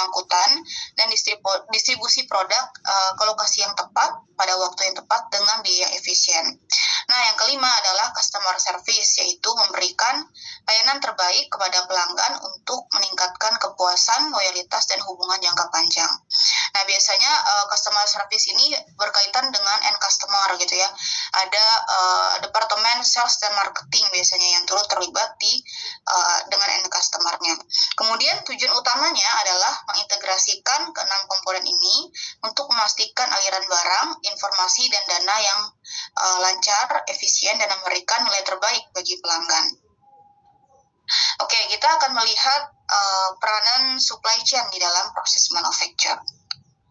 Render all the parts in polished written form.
pengangkutan dan distribusi produk ke lokasi yang tepat pada waktu yang tepat dengan biaya yang efisien. Nah, yang kelima adalah customer service, yaitu memberikan layanan terbaik kepada pelanggan untuk meningkatkan kepuasan, loyalitas, dan hubungan jangka panjang. Nah, biasanya customer service ini berkaitan dengan end customer gitu ya. Ada departemen sales dan marketing biasanya yang turut terlibat dengan end customer-nya. Kemudian tujuan utamanya adalah mengintegrasikan keenam komponen ini untuk memastikan aliran barang, informasi, dan dana yang lancar, efisien, dan memberikan nilai terbaik bagi pelanggan. Oke, kita akan melihat peranan supply chain di dalam proses manufacture.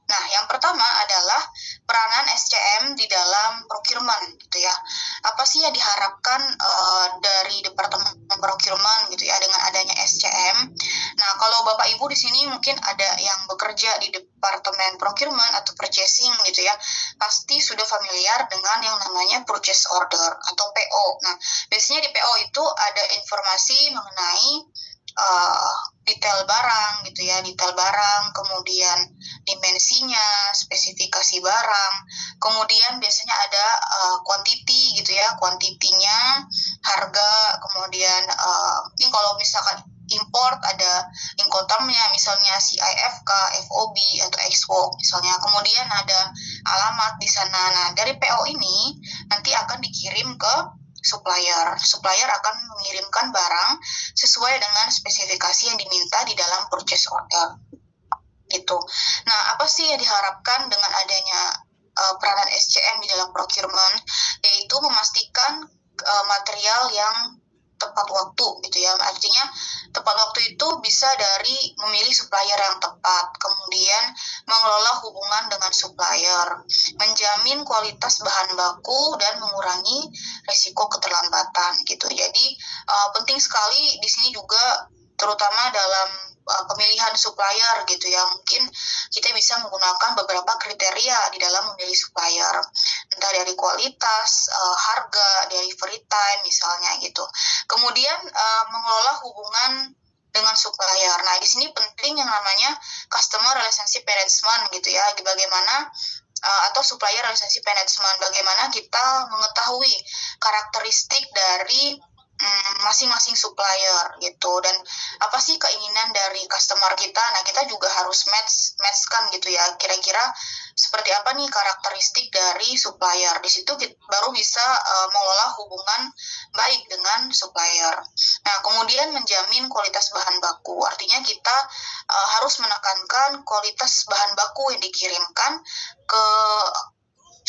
Nah, yang pertama adalah peranan SCM di dalam procurement, gitu ya. Apa sih yang diharapkan dari Departemen Procurement, gitu ya, dengan adanya SCM? Nah, kalau Bapak Ibu di sini mungkin ada yang bekerja di Departemen Procurement atau Purchasing, gitu ya, pasti sudah familiar dengan yang namanya Purchase Order atau PO. Nah, biasanya di PO itu ada informasi mengenai detail barang gitu ya, detail barang, kemudian dimensinya, spesifikasi barang, kemudian biasanya ada quantity gitu ya, kuantitinya, harga, kemudian ini kalau misalkan import ada incotermnya, misalnya CIFK, FOB atau export misalnya, kemudian ada alamat di sana. Nah, dari PO ini nanti akan dikirim ke supplier akan mengirimkan barang sesuai dengan spesifikasi yang diminta di dalam purchase order gitu. Nah, apa sih yang diharapkan dengan adanya peranan SCM di dalam procurement, yaitu memastikan material yang tepat waktu gitu ya. Artinya tepat waktu itu bisa dari memilih supplier yang tepat, kemudian mengelola hubungan dengan supplier, menjamin kualitas bahan baku, dan mengurangi risiko keterlambatan gitu. Jadi penting sekali di sini juga terutama dalam pemilihan supplier gitu ya. Mungkin kita bisa menggunakan beberapa kriteria di dalam memilih supplier, entah dari kualitas, harga, delivery time misalnya gitu. Kemudian mengelola hubungan dengan supplier. Nah, di sini penting yang namanya customer relationship management gitu ya. Bagaimana atau supplier relationship management, bagaimana kita mengetahui karakteristik dari masing-masing supplier gitu, dan apa sih keinginan dari customer kita. Nah, kita juga harus matchkan gitu ya, kira-kira seperti apa nih karakteristik dari supplier. Di situ baru bisa mengelola hubungan baik dengan supplier. Nah, kemudian menjamin kualitas bahan baku, artinya kita harus menekankan kualitas bahan baku yang dikirimkan ke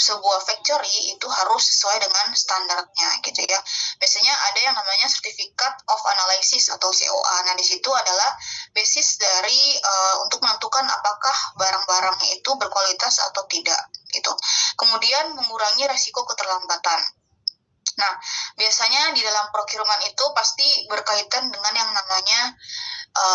sebuah factory itu harus sesuai dengan standarnya gitu ya. Biasanya ada yang namanya Certificate of Analysis atau COA. Nah, di situ adalah basis dari untuk menentukan apakah barang-barangnya itu berkualitas atau tidak gitu. Kemudian mengurangi risiko keterlambatan. Nah, biasanya di dalam procurement itu pasti berkaitan dengan yang namanya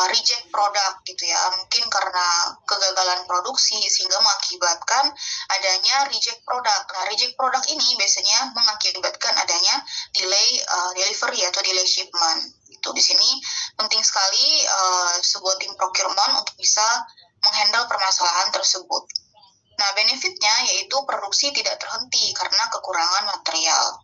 reject product gitu ya. Mungkin karena kegagalan produksi sehingga mengakibatkan adanya reject product. Nah, reject product ini biasanya mengakibatkan adanya delay delivery atau delay shipment. Itu di sini penting sekali sebuah tim procurement untuk bisa menghandle permasalahan tersebut. Nah, benefitnya yaitu produksi tidak terhenti karena kekurangan material.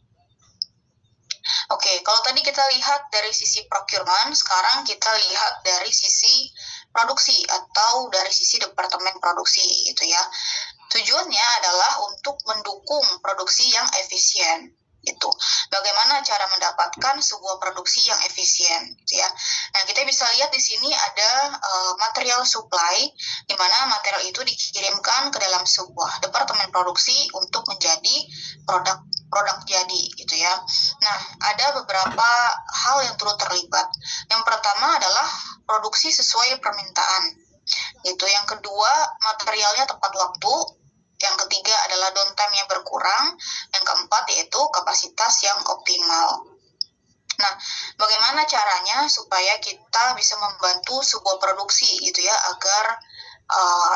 Oke, kalau tadi kita lihat dari sisi procurement, sekarang kita lihat dari sisi produksi atau dari sisi departemen produksi gitu ya. Tujuannya adalah untuk mendukung produksi yang efisien gitu. Bagaimana cara mendapatkan sebuah produksi yang efisien gitu ya. Nah, kita bisa lihat di sini ada material supply, di mana material itu dikirimkan ke dalam sebuah departemen produksi untuk menjadi produk jadi gitu ya. Nah, ada beberapa hal yang turut terlibat. Yang pertama adalah produksi sesuai permintaan gitu. Yang kedua, materialnya tepat waktu. Yang ketiga adalah downtime yang berkurang. Yang keempat yaitu kapasitas yang optimal. Nah, bagaimana caranya supaya kita bisa membantu sebuah produksi gitu ya, agar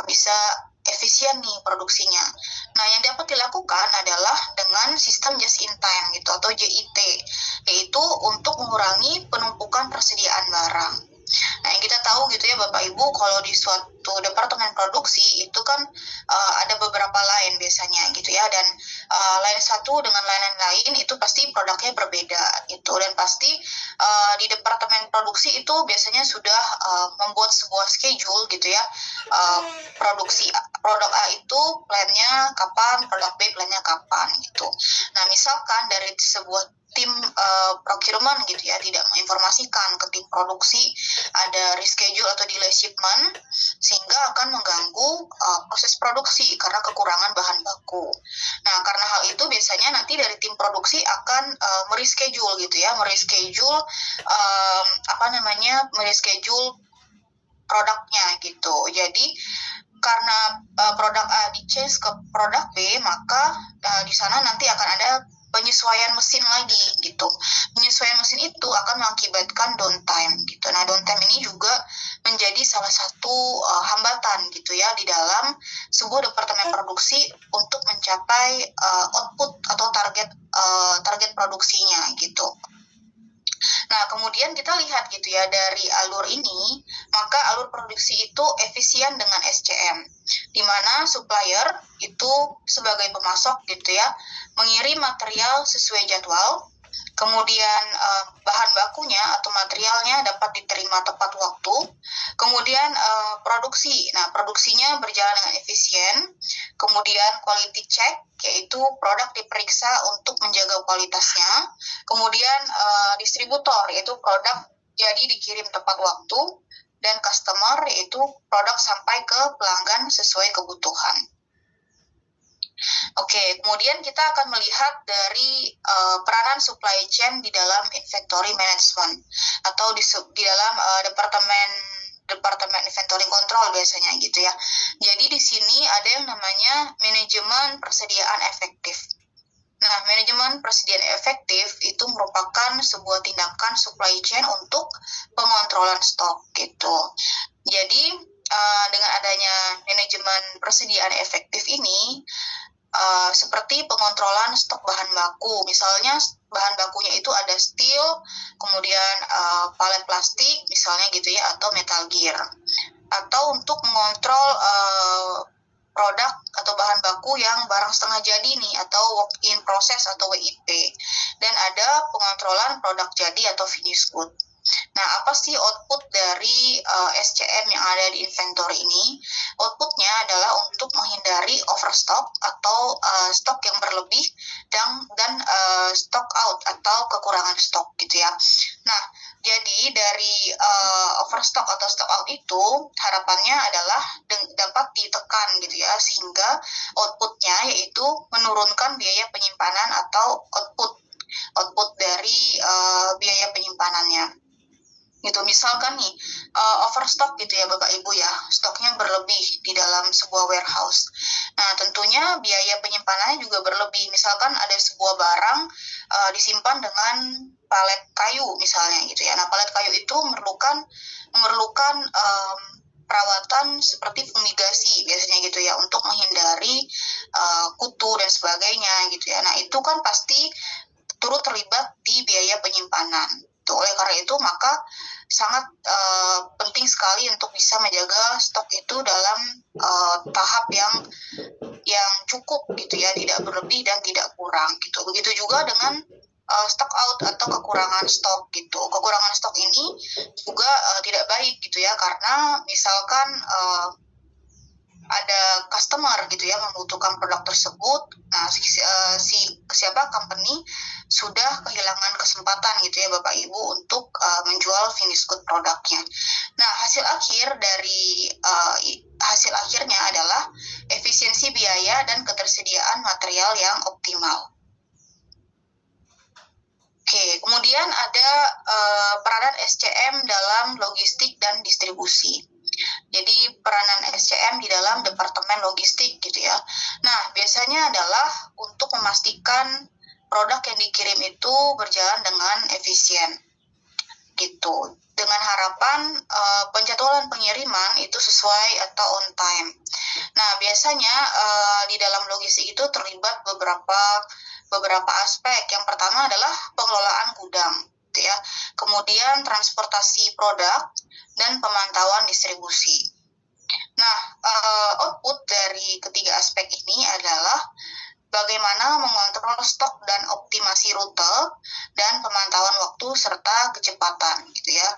bisa efisien nih produksinya. Nah, yang dapat dilakukan adalah dengan sistem just in time gitu atau JIT, yaitu untuk mengurangi penumpukan persediaan barang. Nah, yang kita tahu gitu ya Bapak Ibu, kalau di suatu gitu departemen produksi itu kan ada beberapa line biasanya gitu ya, dan line satu dengan line lain itu pasti produknya berbeda gitu, dan pasti di departemen produksi itu biasanya sudah membuat sebuah schedule gitu ya, produksi produk A itu plannya kapan, produk B plannya kapan gitu. Nah misalkan dari sebuah tim procurement gitu ya tidak menginformasikan ke tim produksi ada reschedule atau delay shipment, sehingga akan mengganggu proses produksi karena kekurangan bahan baku. Nah karena hal itu biasanya nanti dari tim produksi akan mereschedule gitu ya, mereschedule produknya gitu. Jadi karena produk A di-change ke produk B, maka di sana nanti akan ada penyesuaian mesin lagi gitu. Penyesuaian mesin itu akan mengakibatkan downtime gitu. Nah, downtime ini juga menjadi salah satu hambatan gitu ya di dalam sebuah departemen produksi untuk mencapai output atau target produksinya gitu. Nah, kemudian kita lihat gitu ya dari alur ini, maka alur produksi itu efisien dengan SCM, di mana supplier itu sebagai pemasok gitu ya, mengirim material sesuai jadwal, kemudian bahan bakunya atau materialnya dapat diterima tepat waktu, kemudian produksi, nah produksinya berjalan dengan efisien, kemudian quality check, yaitu produk diperiksa untuk menjaga kualitasnya, kemudian distributor, yaitu produk jadi dikirim tepat waktu, dan customer, yaitu produk sampai ke pelanggan sesuai kebutuhan. Oke, kemudian kita akan melihat dari peranan supply chain di dalam inventory management atau di dalam departemen inventory control biasanya gitu ya. Jadi di sini ada yang namanya manajemen persediaan efektif. Nah, manajemen persediaan efektif itu merupakan sebuah tindakan supply chain untuk pengontrolan stok gitu. Jadi dengan adanya manajemen persediaan efektif ini seperti pengontrolan stok bahan baku, misalnya bahan bakunya itu ada steel, kemudian palet plastik misalnya gitu ya, atau metal gear, atau untuk mengontrol produk atau bahan baku yang barang setengah jadi nih atau work in process atau WIP, dan ada pengontrolan produk jadi atau finished good. Nah, apa sih output dari SCM yang ada di inventory ini? Outputnya adalah untuk menghindari overstock atau stok yang berlebih dan stock out atau kekurangan stok gitu ya. Nah, jadi dari overstock atau stock out itu harapannya adalah dapat ditekan gitu ya, sehingga outputnya yaitu menurunkan biaya penyimpanan atau output dari biaya penyimpanannya. Gitu, misalkan nih overstock gitu ya Bapak Ibu ya, stoknya berlebih di dalam sebuah warehouse. Nah tentunya biaya penyimpanannya juga berlebih. Misalkan ada sebuah barang disimpan dengan palet kayu misalnya gitu ya. Nah palet kayu itu memerlukan perawatan seperti fumigasi biasanya gitu ya, untuk menghindari kutu dan sebagainya gitu ya. Nah itu kan pasti turut terlibat di biaya penyimpanan. Oleh karena itu maka sangat penting sekali untuk bisa menjaga stok itu dalam tahap yang cukup gitu ya, tidak berlebih dan tidak kurang gitu. Begitu juga dengan stock out atau kekurangan stok gitu. Kekurangan stok ini juga tidak baik gitu ya, karena misalkan ada customer gitu ya membutuhkan produk tersebut, nah company sudah kehilangan kesempatan gitu ya Bapak Ibu untuk menjual finished good produknya. Nah hasil akhirnya adalah efisiensi biaya dan ketersediaan material yang optimal. Oke, kemudian ada peranan SCM dalam logistik dan distribusi. Jadi peranan SCM di dalam departemen logistik gitu ya. Nah, biasanya adalah untuk memastikan produk yang dikirim itu berjalan dengan efisien gitu. Dengan harapan penjadwalan pengiriman itu sesuai atau on time. Nah, biasanya di dalam logistik itu terlibat beberapa aspek. Yang pertama adalah pengelolaan gudang gitu ya. Kemudian transportasi produk dan pemantauan distribusi. Nah, bagaimana mengontrol stok dan optimasi rute dan pemantauan waktu serta kecepatan gitu ya.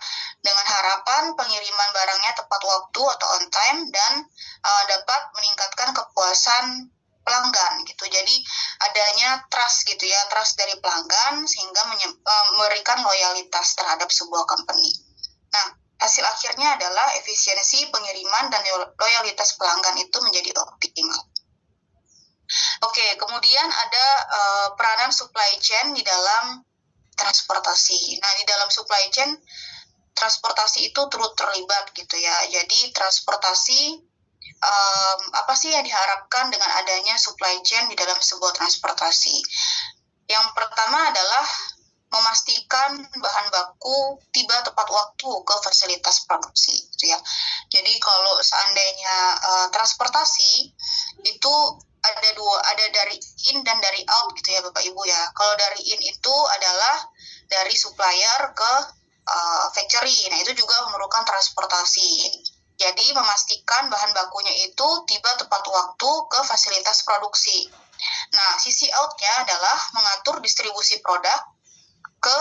Dengan harapan pengiriman barangnya tepat waktu atau on time dan dapat meningkatkan kepuasan pelanggan gitu. Jadi adanya trust gitu ya, trust dari pelanggan sehingga memberikan loyalitas terhadap sebuah company. Nah, hasil akhirnya adalah efisiensi pengiriman dan loyalitas pelanggan itu menjadi optimal. Oke, kemudian ada peranan supply chain di dalam transportasi. Nah, di dalam supply chain, transportasi itu turut terlibat gitu ya. Jadi transportasi, apa sih yang diharapkan dengan adanya supply chain di dalam sebuah transportasi? Yang pertama adalah memastikan bahan baku tiba tepat waktu ke fasilitas produksi gitu ya. Jadi kalau seandainya transportasi itu ada dari in dan dari out gitu ya Bapak Ibu ya. Kalau dari in itu adalah dari supplier ke factory. Nah, itu juga memerlukan transportasi. Jadi memastikan bahan bakunya itu tiba tepat waktu ke fasilitas produksi. Nah, sisi out-nya adalah mengatur distribusi produk ke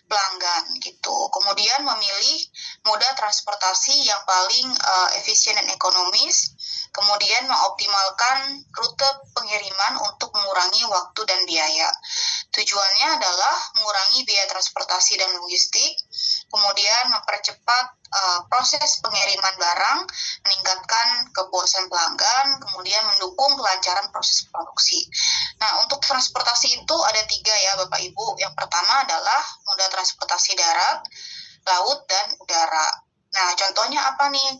pelanggan gitu. Kemudian memilih moda transportasi yang paling efisien dan ekonomis. Kemudian mengoptimalkan rute pengiriman untuk mengurangi waktu dan biaya. Tujuannya adalah mengurangi biaya transportasi dan logistik, kemudian mempercepat proses pengiriman barang, meningkatkan kepuasan pelanggan, kemudian mendukung kelancaran proses produksi. Nah, untuk transportasi itu ada 3 ya Bapak Ibu. Yang pertama adalah moda transportasi darat, laut, dan udara. Nah, contohnya apa nih?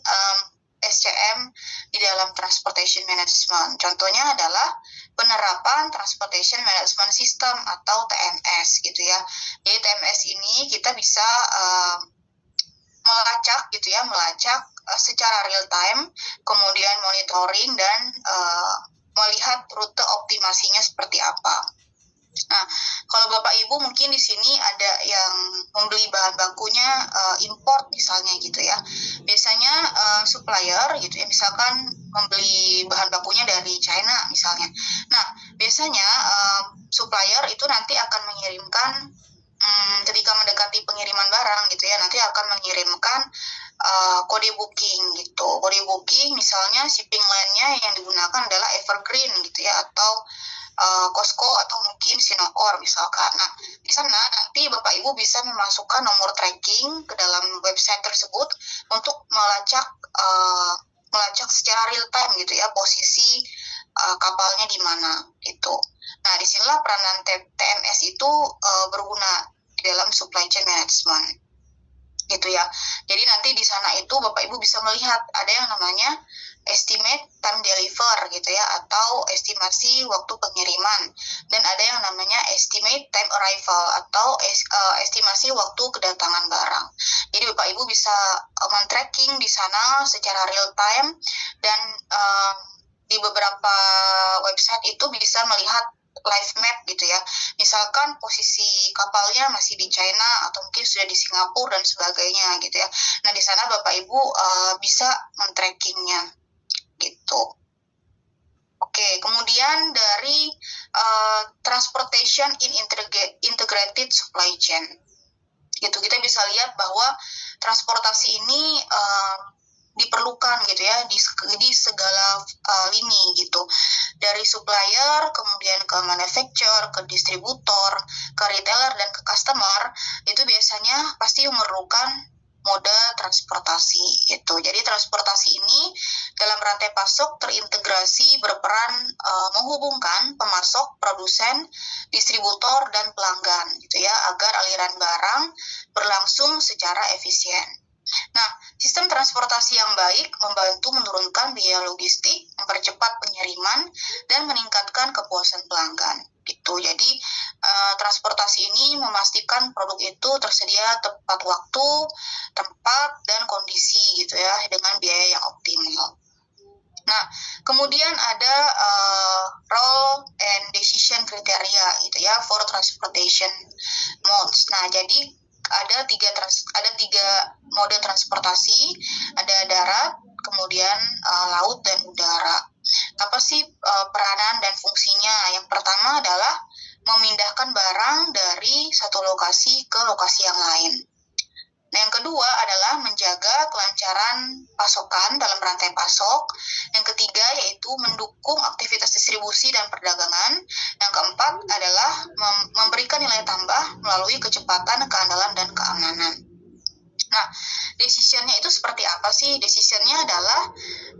SCM di dalam Transportation Management. Contohnya adalah penerapan Transportation Management System atau TMS gitu ya. Jadi TMS ini kita bisa melacak gitu ya, secara real time, kemudian monitoring dan melihat rute optimasinya seperti apa. Nah, kalau Bapak Ibu mungkin di sini ada yang membeli bahan bakunya import misalnya gitu ya. Biasanya supplier gitu ya, misalkan membeli bahan bakunya dari China misalnya. Nah, biasanya supplier itu nanti akan mengirimkan ketika mendekati pengiriman barang gitu ya, nanti akan mengirimkan kode booking gitu. Kode booking misalnya shipping line-nya yang digunakan adalah Evergreen gitu ya, atau Costco atau mungkin Sinokor misalkan. Nah, di sana nanti Bapak Ibu bisa memasukkan nomor tracking ke dalam website tersebut untuk melacak secara real time gitu ya, posisi kapalnya di mana gitu. Nah, disinilah peranan TMS itu berguna di dalam supply chain management gitu ya. Jadi nanti di sana itu Bapak Ibu bisa melihat ada yang namanya estimate time deliver gitu ya, atau estimasi waktu pengiriman, dan ada yang namanya estimate time arrival atau estimasi waktu kedatangan barang. Jadi Bapak Ibu bisa men-tracking di sana secara real time, dan di beberapa website itu bisa melihat live map gitu ya. Misalkan posisi kapalnya masih di China atau mungkin sudah di Singapura dan sebagainya gitu ya. Nah, di sana Bapak Ibu bisa men-trackingnya gitu. Oke, kemudian dari transportation in integrated supply chain gitu, kita bisa lihat bahwa transportasi ini diperlukan gitu ya di segala lini gitu, dari supplier kemudian ke manufacturer, ke distributor, ke retailer, dan ke customer. Itu biasanya pasti memerlukan moda transportasi gitu. Jadi transportasi ini dalam rantai pasok terintegrasi berperan menghubungkan pemasok, produsen, distributor, dan pelanggan gitu ya, agar aliran barang berlangsung secara efisien. Nah, sistem transportasi yang baik membantu menurunkan biaya logistik, mempercepat pengiriman, dan meningkatkan kepuasan pelanggan gitu. Jadi transportasi ini memastikan produk itu tersedia tepat waktu, tempat, dan kondisi gitu ya, dengan biaya yang optimal. Nah, kemudian ada role and decision criteria gitu ya for transportation modes. Nah, jadi ada tiga mode transportasi, ada darat, kemudian laut, dan udara. apa sih peranan dan fungsinya? Yang pertama adalah memindahkan barang dari satu lokasi ke lokasi yang lain. Nah, yang kedua adalah menjaga kelancaran pasokan dalam rantai pasok. Yang ketiga yaitu mendukung aktivitas distribusi dan perdagangan. Yang keempat adalah memberikan nilai tambah melalui kecepatan, keandalan, dan keamanan. Nah, decision-nya itu seperti apa sih? Decision-nya adalah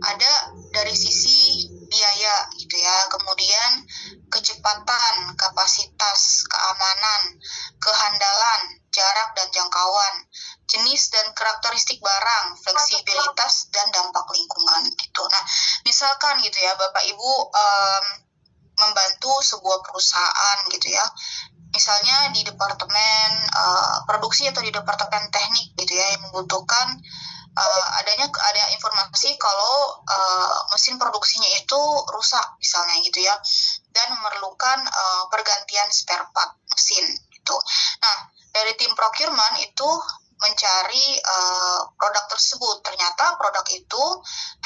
ada dari sisi biaya gitu ya, kemudian kecepatan, kapasitas, keamanan, kehandalan, jarak dan jangkauan, jenis dan karakteristik barang, fleksibilitas dan dampak lingkungan gitu. Nah, misalkan gitu ya Bapak Ibu membantu sebuah perusahaan gitu ya, misalnya di departemen produksi atau di departemen teknik gitu ya, yang membutuhkan ada informasi kalau mesin produksinya itu rusak misalnya gitu ya, dan memerlukan pergantian spare part mesin gitu. Nah, dari tim procurement itu mencari produk tersebut. Ternyata produk itu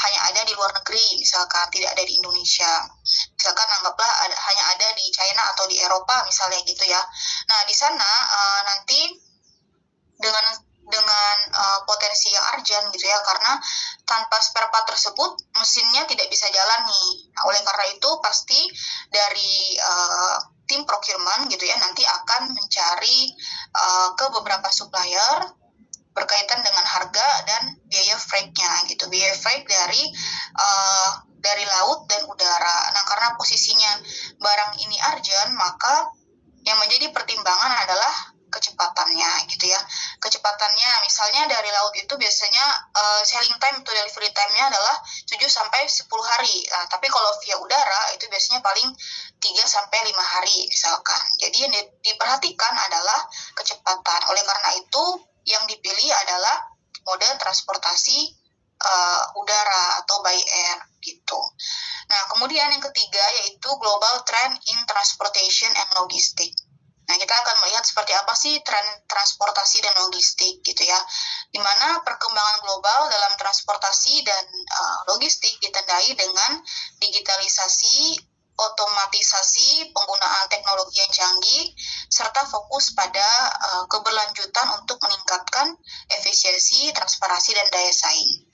hanya ada di luar negeri, misalkan tidak ada di Indonesia. Misalkan anggaplah hanya ada di China atau di Eropa misalnya gitu ya. Nah, di sana nanti dengan potensi yang urgent gitu ya, karena tanpa spare part tersebut mesinnya tidak bisa jalan nih. Nah, oleh karena itu pasti dari tim procurement gitu ya nanti akan mencari ke beberapa supplier berkaitan dengan harga dan biaya freight-nya gitu, biaya freight dari laut dan udara. Nah, karena posisinya barang ini urgent, maka yang menjadi pertimbangan adalah kecepatannya gitu ya. Kecepatannya misalnya dari laut itu biasanya sailing time atau delivery time-nya adalah 7-10 hari. Nah, tapi kalau via udara itu biasanya paling 3-5 hari misalkan. Jadi yang diperhatikan adalah kecepatan. Oleh karena itu yang dipilih adalah mode transportasi udara atau by air gitu. Nah, kemudian yang ketiga yaitu global trend in transportation and logistics. Nah, kita akan melihat seperti apa sih tren transportasi dan logistik gitu ya, di mana perkembangan global dalam transportasi dan logistik ditandai dengan digitalisasi, otomatisasi, penggunaan teknologi yang canggih, serta fokus pada keberlanjutan untuk meningkatkan efisiensi, transparansi, dan daya saing.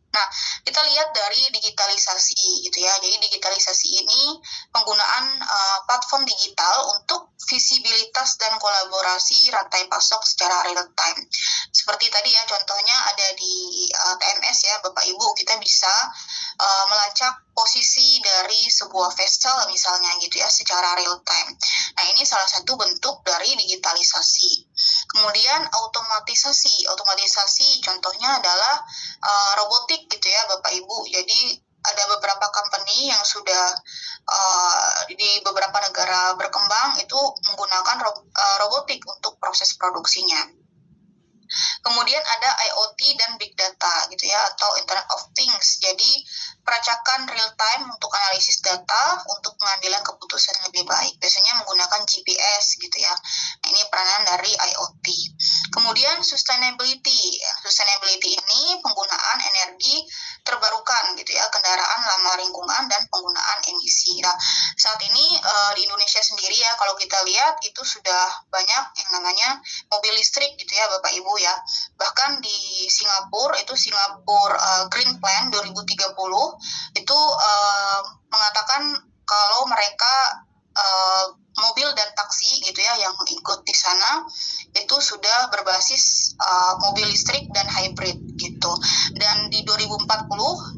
Nah, kita lihat dari digitalisasi gitu ya. Jadi digitalisasi ini penggunaan platform digital untuk visibilitas dan kolaborasi rantai pasok secara real time. Seperti tadi ya, contohnya ada di TMS ya, Bapak Ibu, kita bisa melacak posisi dari sebuah vessel misalnya gitu ya secara real time. Nah, ini salah satu bentuk dari digitalisasi. Kemudian otomatisasi contohnya adalah robotik gitu ya Bapak Ibu. Jadi ada beberapa company yang sudah di beberapa negara berkembang itu menggunakan robotik untuk proses produksinya. Kemudian ada IoT dan Big Data gitu ya, atau Internet of Things. Jadi peracakan real time untuk analisis data untuk pengambilan keputusan yang lebih baik. Biasanya menggunakan GPS gitu ya. Nah, ini peranan dari IoT. Kemudian sustainability. Sustainability ini penggunaan energi terbarukan gitu ya, kendaraan ramah lingkungan dan penggunaan emisi. Nah, saat ini di Indonesia sendiri ya, kalau kita lihat itu sudah banyak yang namanya mobil listrik gitu ya Bapak Ibu ya. Bahkan di Singapura itu Green Plan 2030 itu mengatakan kalau mereka mobil dan taksi gitu ya yang ikut di sana itu sudah berbasis mobil listrik dan hybrid gitu. Dan di 2040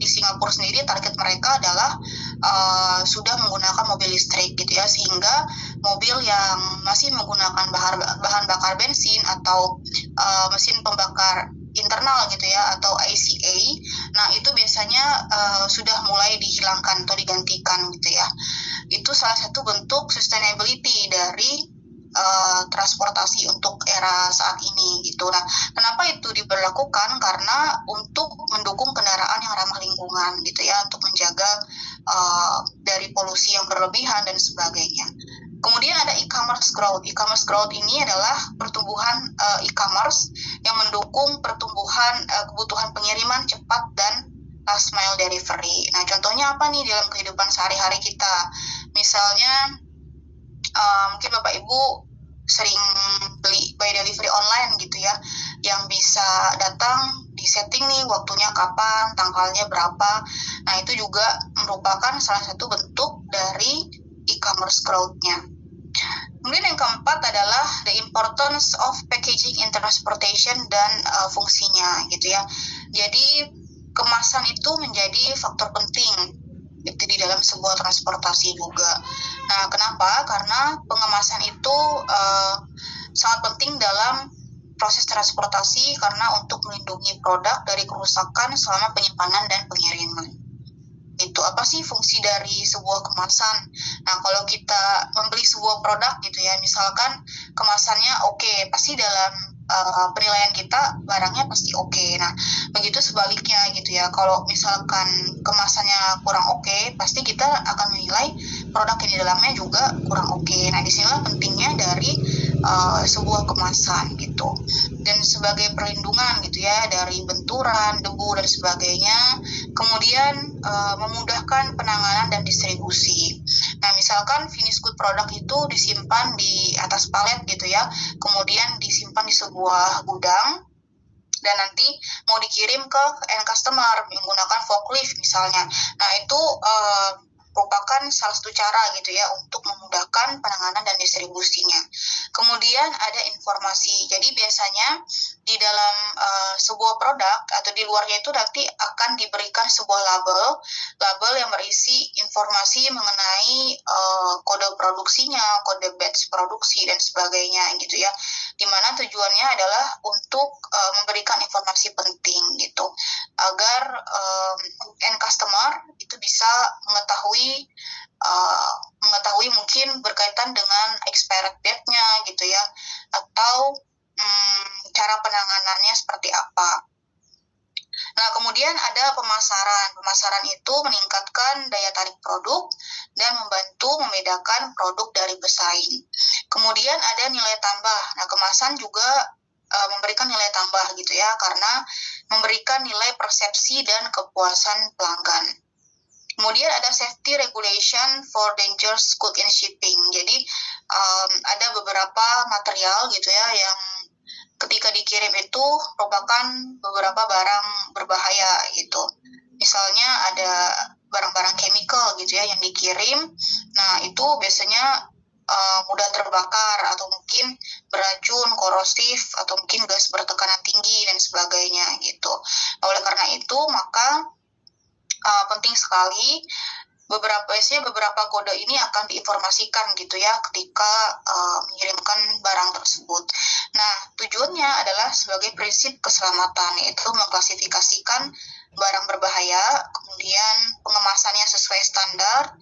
di Singapura sendiri target mereka adalah sudah menggunakan mobil listrik gitu ya, sehingga mobil yang masih menggunakan bahan bakar bensin atau mesin pembakar internal gitu ya atau ICA, nah itu biasanya sudah mulai dihilangkan atau digantikan gitu ya. Itu salah satu bentuk sustainability dari transportasi untuk era saat ini gitu. Nah, kenapa itu diberlakukan? Karena untuk mendukung kendaraan yang ramah lingkungan gitu ya, untuk menjaga dari polusi yang berlebihan dan sebagainya. Kemudian ada e-commerce growth. E-commerce growth ini adalah pertumbuhan e-commerce yang mendukung pertumbuhan kebutuhan pengiriman cepat dan last mile delivery. Nah, contohnya apa nih dalam kehidupan sehari-hari kita? Misalnya, mungkin Bapak Ibu sering beli by delivery online gitu ya, yang bisa datang di setting nih waktunya kapan, tanggalnya berapa. Nah, itu juga merupakan salah satu bentuk dari e-commerce growth-nya. Kemudian yang keempat adalah the importance of packaging in transportation dan fungsinya gitu ya. Jadi kemasan itu menjadi faktor penting gitu di dalam sebuah transportasi juga. Nah, kenapa? Karena pengemasan itu sangat penting dalam proses transportasi karena untuk melindungi produk dari kerusakan selama penyimpanan dan pengiriman. Itu apa sih fungsi dari sebuah kemasan? Nah, kalau kita membeli sebuah produk gitu ya, misalkan kemasannya oke, pasti dalam penilaian kita barangnya pasti oke. Nah, begitu sebaliknya gitu ya, kalau misalkan kemasannya kurang oke, pasti kita akan menilai produk yang di dalamnya juga kurang oke. Nah, disinilah pentingnya dari sebuah kemasan gitu. Dan sebagai perlindungan gitu ya dari benturan, debu dan sebagainya, kemudian memudahkan penanganan dan distribusi. Nah, misalkan finished good product itu disimpan di atas palet gitu ya, kemudian disimpan di sebuah gudang, dan nanti mau dikirim ke end customer menggunakan forklift misalnya. Nah, itu merupakan salah satu cara gitu ya untuk memudahkan penanganan dan distribusinya. Kemudian ada informasi. Jadi biasanya di dalam sebuah produk atau di luarnya itu nanti akan diberikan sebuah label yang berisi informasi mengenai kode produksinya, kode batch produksi dan sebagainya gitu ya. Dimana tujuannya adalah untuk memberikan informasi penting gitu agar end customer itu bisa mengetahui mungkin berkaitan dengan expired date-nya gitu ya, atau cara penanganannya seperti apa. Nah, kemudian ada pemasaran. Pemasaran itu meningkatkan daya tarik produk dan membantu membedakan produk dari pesaing. Kemudian ada nilai tambah. Nah, kemasan juga memberikan nilai tambah gitu ya, karena memberikan nilai persepsi dan kepuasan pelanggan. Kemudian ada safety regulation for dangerous goods in shipping. Jadi ada beberapa material gitu ya yang ketika dikirim itu merupakan beberapa barang berbahaya gitu. Misalnya ada barang-barang chemical gitu ya yang dikirim. Nah, itu biasanya mudah terbakar atau mungkin beracun, korosif, atau mungkin gas bertekanan tinggi dan sebagainya gitu. Nah, oleh karena itu maka penting sekali beberapa kode ini akan diinformasikan gitu ya ketika mengirimkan barang tersebut. Nah, tujuannya adalah sebagai prinsip keselamatan, yaitu mengklasifikasikan barang berbahaya, kemudian pengemasannya sesuai standar,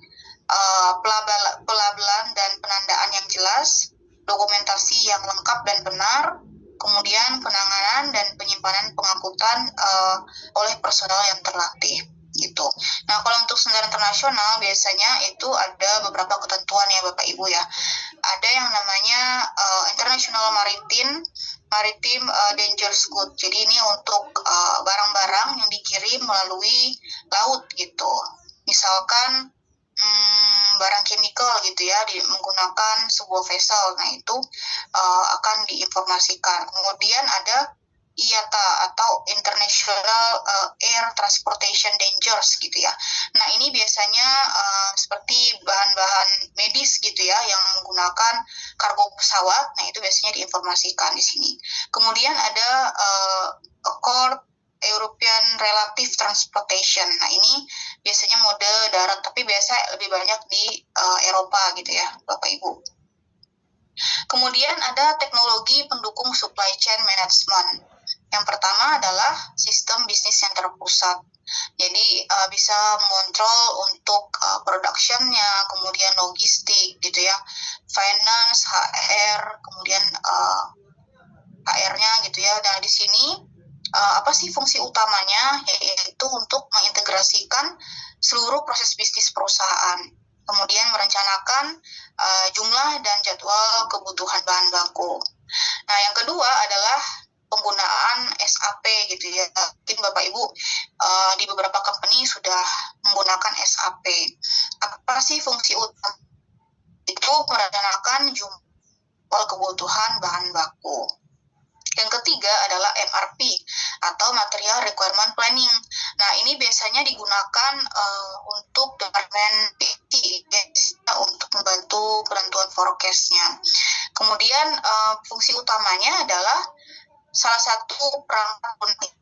pelabelan dan penandaan yang jelas, dokumentasi yang lengkap dan benar, kemudian penanganan dan penyimpanan pengangkutan oleh personel yang terlatih gitu. Nah, kalau untuk standar internasional biasanya itu ada beberapa ketentuan ya Bapak Ibu ya. Ada yang namanya International Maritime Dangerous Goods. Jadi ini untuk barang-barang yang dikirim melalui laut gitu. Misalkan barang chemical gitu ya menggunakan sebuah vessel. Nah, itu akan diinformasikan. Kemudian ada IATA atau International Air Transportation Dangers gitu ya. Nah, ini biasanya seperti bahan-bahan medis gitu ya yang menggunakan kargo pesawat. Nah, itu biasanya diinformasikan di sini. Kemudian ada Accord European Relative Transportation. Nah, ini biasanya mode darat, tapi biasa lebih banyak di Eropa gitu ya, Bapak Ibu. Kemudian ada teknologi pendukung supply chain management. Yang pertama adalah sistem bisnis yang terpusat. Jadi bisa mengontrol untuk production-nya, kemudian logistik gitu ya, finance, HR, kemudian HR-nya gitu ya. Nah, di sini apa sih fungsi utamanya? Yaitu untuk mengintegrasikan seluruh proses bisnis perusahaan. Kemudian merencanakan jumlah dan jadwal kebutuhan bahan baku. Nah, yang kedua adalah penggunaan SAP gitu ya. Mungkin Bapak Ibu di beberapa company sudah menggunakan SAP. Apa sih fungsi utama? Itu merencanakan jumlah kebutuhan bahan baku. Yang ketiga adalah MRP atau Material Requirement Planning. Nah, ini biasanya digunakan untuk departemen PT untuk membantu penentuan forecast-nya. Kemudian fungsi utamanya adalah salah satu perangkat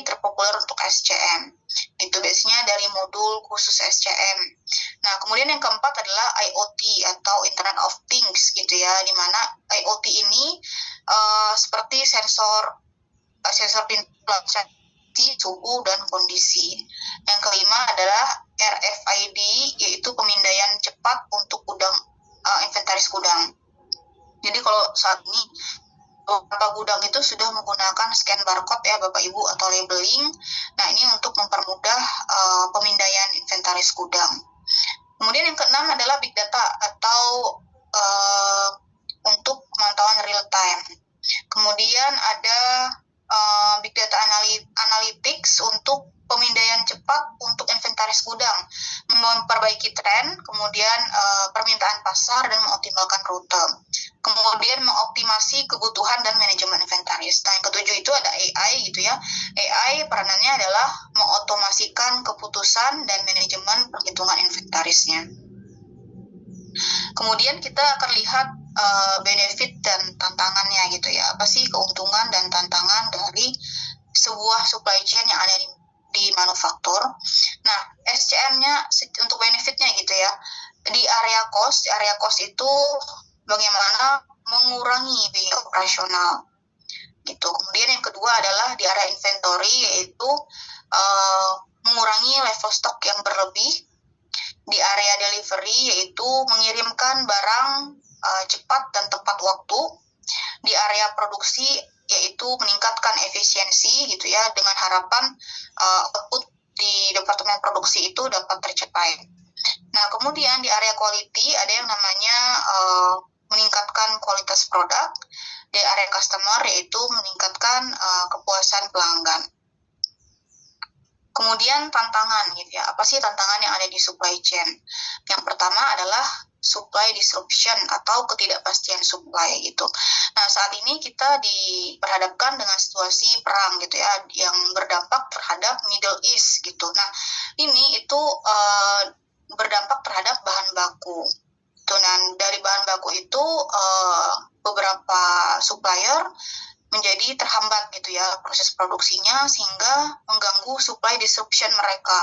terpopuler untuk SCM. Itu biasanya dari modul khusus SCM. Nah, kemudian yang keempat adalah IoT atau Internet of Things gitu ya, di mana IoT ini seperti sensor pintu, suhu dan kondisi. Yang kelima adalah RFID, yaitu pemindaian cepat untuk gudang, inventaris gudang. Jadi kalau saat ini beberapa gudang itu sudah menggunakan scan barcode ya Bapak Ibu atau labeling. Nah, ini untuk mempermudah pemindaian inventaris gudang. Kemudian yang keenam adalah big data atau untuk pemantauan real time. Kemudian ada big data analytics untuk pemindaian cepat untuk inventaris gudang, memperbaiki tren, kemudian permintaan pasar dan mengoptimalkan rute. Kemudian mengoptimasi kebutuhan dan manajemen inventaris. Nah, yang ketujuh itu ada AI gitu ya. AI peranannya adalah mengotomasikan keputusan dan manajemen perhitungan inventarisnya. Kemudian kita akan lihat benefit dan tantangannya gitu ya. Apa sih keuntungan dan tantangan dari sebuah supply chain yang ada di manufaktur. Nah, SCM-nya untuk benefitnya gitu ya. Di area cost itu bagaimana mengurangi biaya operasional gitu. Kemudian yang kedua adalah di area inventory, yaitu mengurangi level stok yang berlebih. Di area delivery, yaitu mengirimkan barang cepat dan tepat waktu. Di area produksi, yaitu meningkatkan efisiensi gitu ya, dengan harapan output di departemen produksi itu dapat tercapai. Nah, kemudian di area quality ada yang namanya meningkatkan kualitas produk. Di area customer, yaitu meningkatkan kepuasan pelanggan. Kemudian tantangan gitu ya. Apa sih tantangan yang ada di supply chain? Yang pertama adalah supply disruption atau ketidakpastian supply gitu. Nah, saat ini kita diperhadapkan dengan situasi perang gitu ya, yang berdampak terhadap Middle East gitu. Nah, ini itu berdampak terhadap bahan baku. Dan dari bahan baku itu beberapa supplier menjadi terhambat gitu ya proses produksinya, sehingga mengganggu supply disruption mereka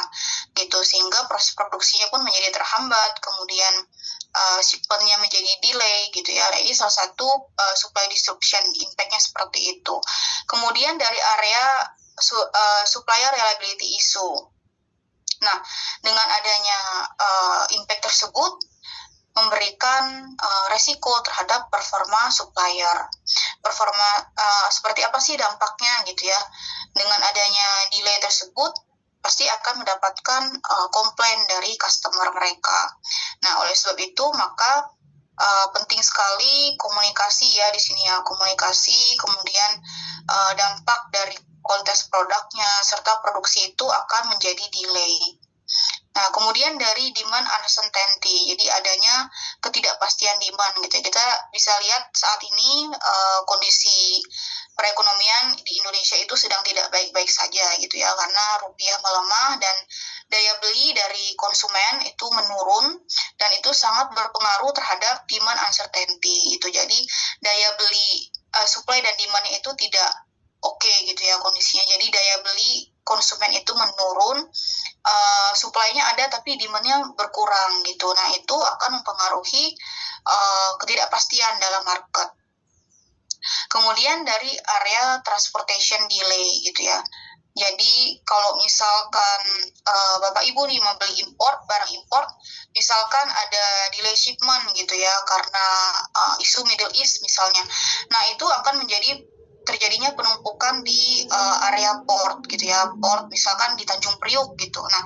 gitu, sehingga proses produksinya pun menjadi terhambat, kemudian shipment-nya menjadi delay gitu ya. Ini salah satu supply disruption, impact-nya seperti itu. Kemudian dari area supplier reliability issue. Nah, dengan adanya impact tersebut memberikan resiko terhadap performa supplier. Performa seperti apa sih dampaknya gitu ya? Dengan adanya delay tersebut pasti akan mendapatkan komplain dari customer mereka. Nah, oleh sebab itu maka penting sekali komunikasi ya di sini ya, komunikasi, kemudian dampak dari kualitas produknya serta produksi itu akan menjadi delay. Nah, kemudian dari demand uncertainty, jadi adanya ketidakpastian demand gitu. Kita bisa lihat saat ini kondisi perekonomian di Indonesia itu sedang tidak baik-baik saja gitu ya, karena rupiah melemah dan daya beli dari konsumen itu menurun, dan itu sangat berpengaruh terhadap demand uncertainty itu. Jadi daya beli supply dan demand itu tidak oke gitu ya kondisinya. Jadi daya beli konsumen itu menurun, supply-nya ada tapi demand-nya berkurang gitu. Nah, itu akan mempengaruhi ketidakpastian dalam market. Kemudian dari area transportation delay gitu ya. Jadi kalau misalkan Bapak Ibu nih membeli barang import, misalkan ada delay shipment gitu ya karena isu Middle East misalnya. Nah, itu akan terjadinya penumpukan di area port gitu ya, port misalkan di Tanjung Priuk gitu. Nah,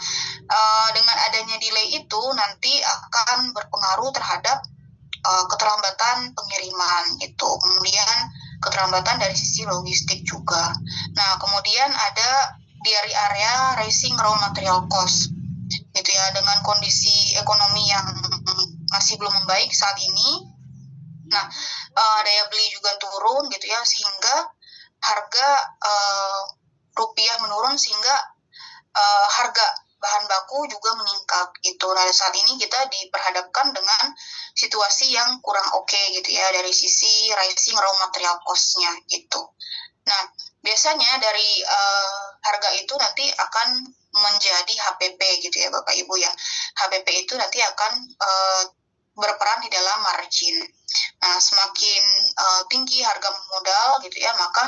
dengan adanya delay itu nanti akan berpengaruh terhadap keterlambatan pengiriman gitu. Kemudian keterlambatan dari sisi logistik juga. Nah, kemudian ada di area rising raw material cost, gitu ya, dengan kondisi ekonomi yang masih belum membaik saat ini. Nah, daya beli juga turun, gitu ya, sehingga harga rupiah menurun, sehingga harga bahan baku juga meningkat gitu. Nah, saat ini kita diperhadapkan dengan situasi yang kurang oke gitu ya dari sisi rising raw material cost-nya gitu. Nah, biasanya dari harga itu nanti akan menjadi HPP gitu ya Bapak Ibu ya. HPP itu nanti akan berperan di dalam margin. Nah, semakin tinggi harga modal gitu ya, maka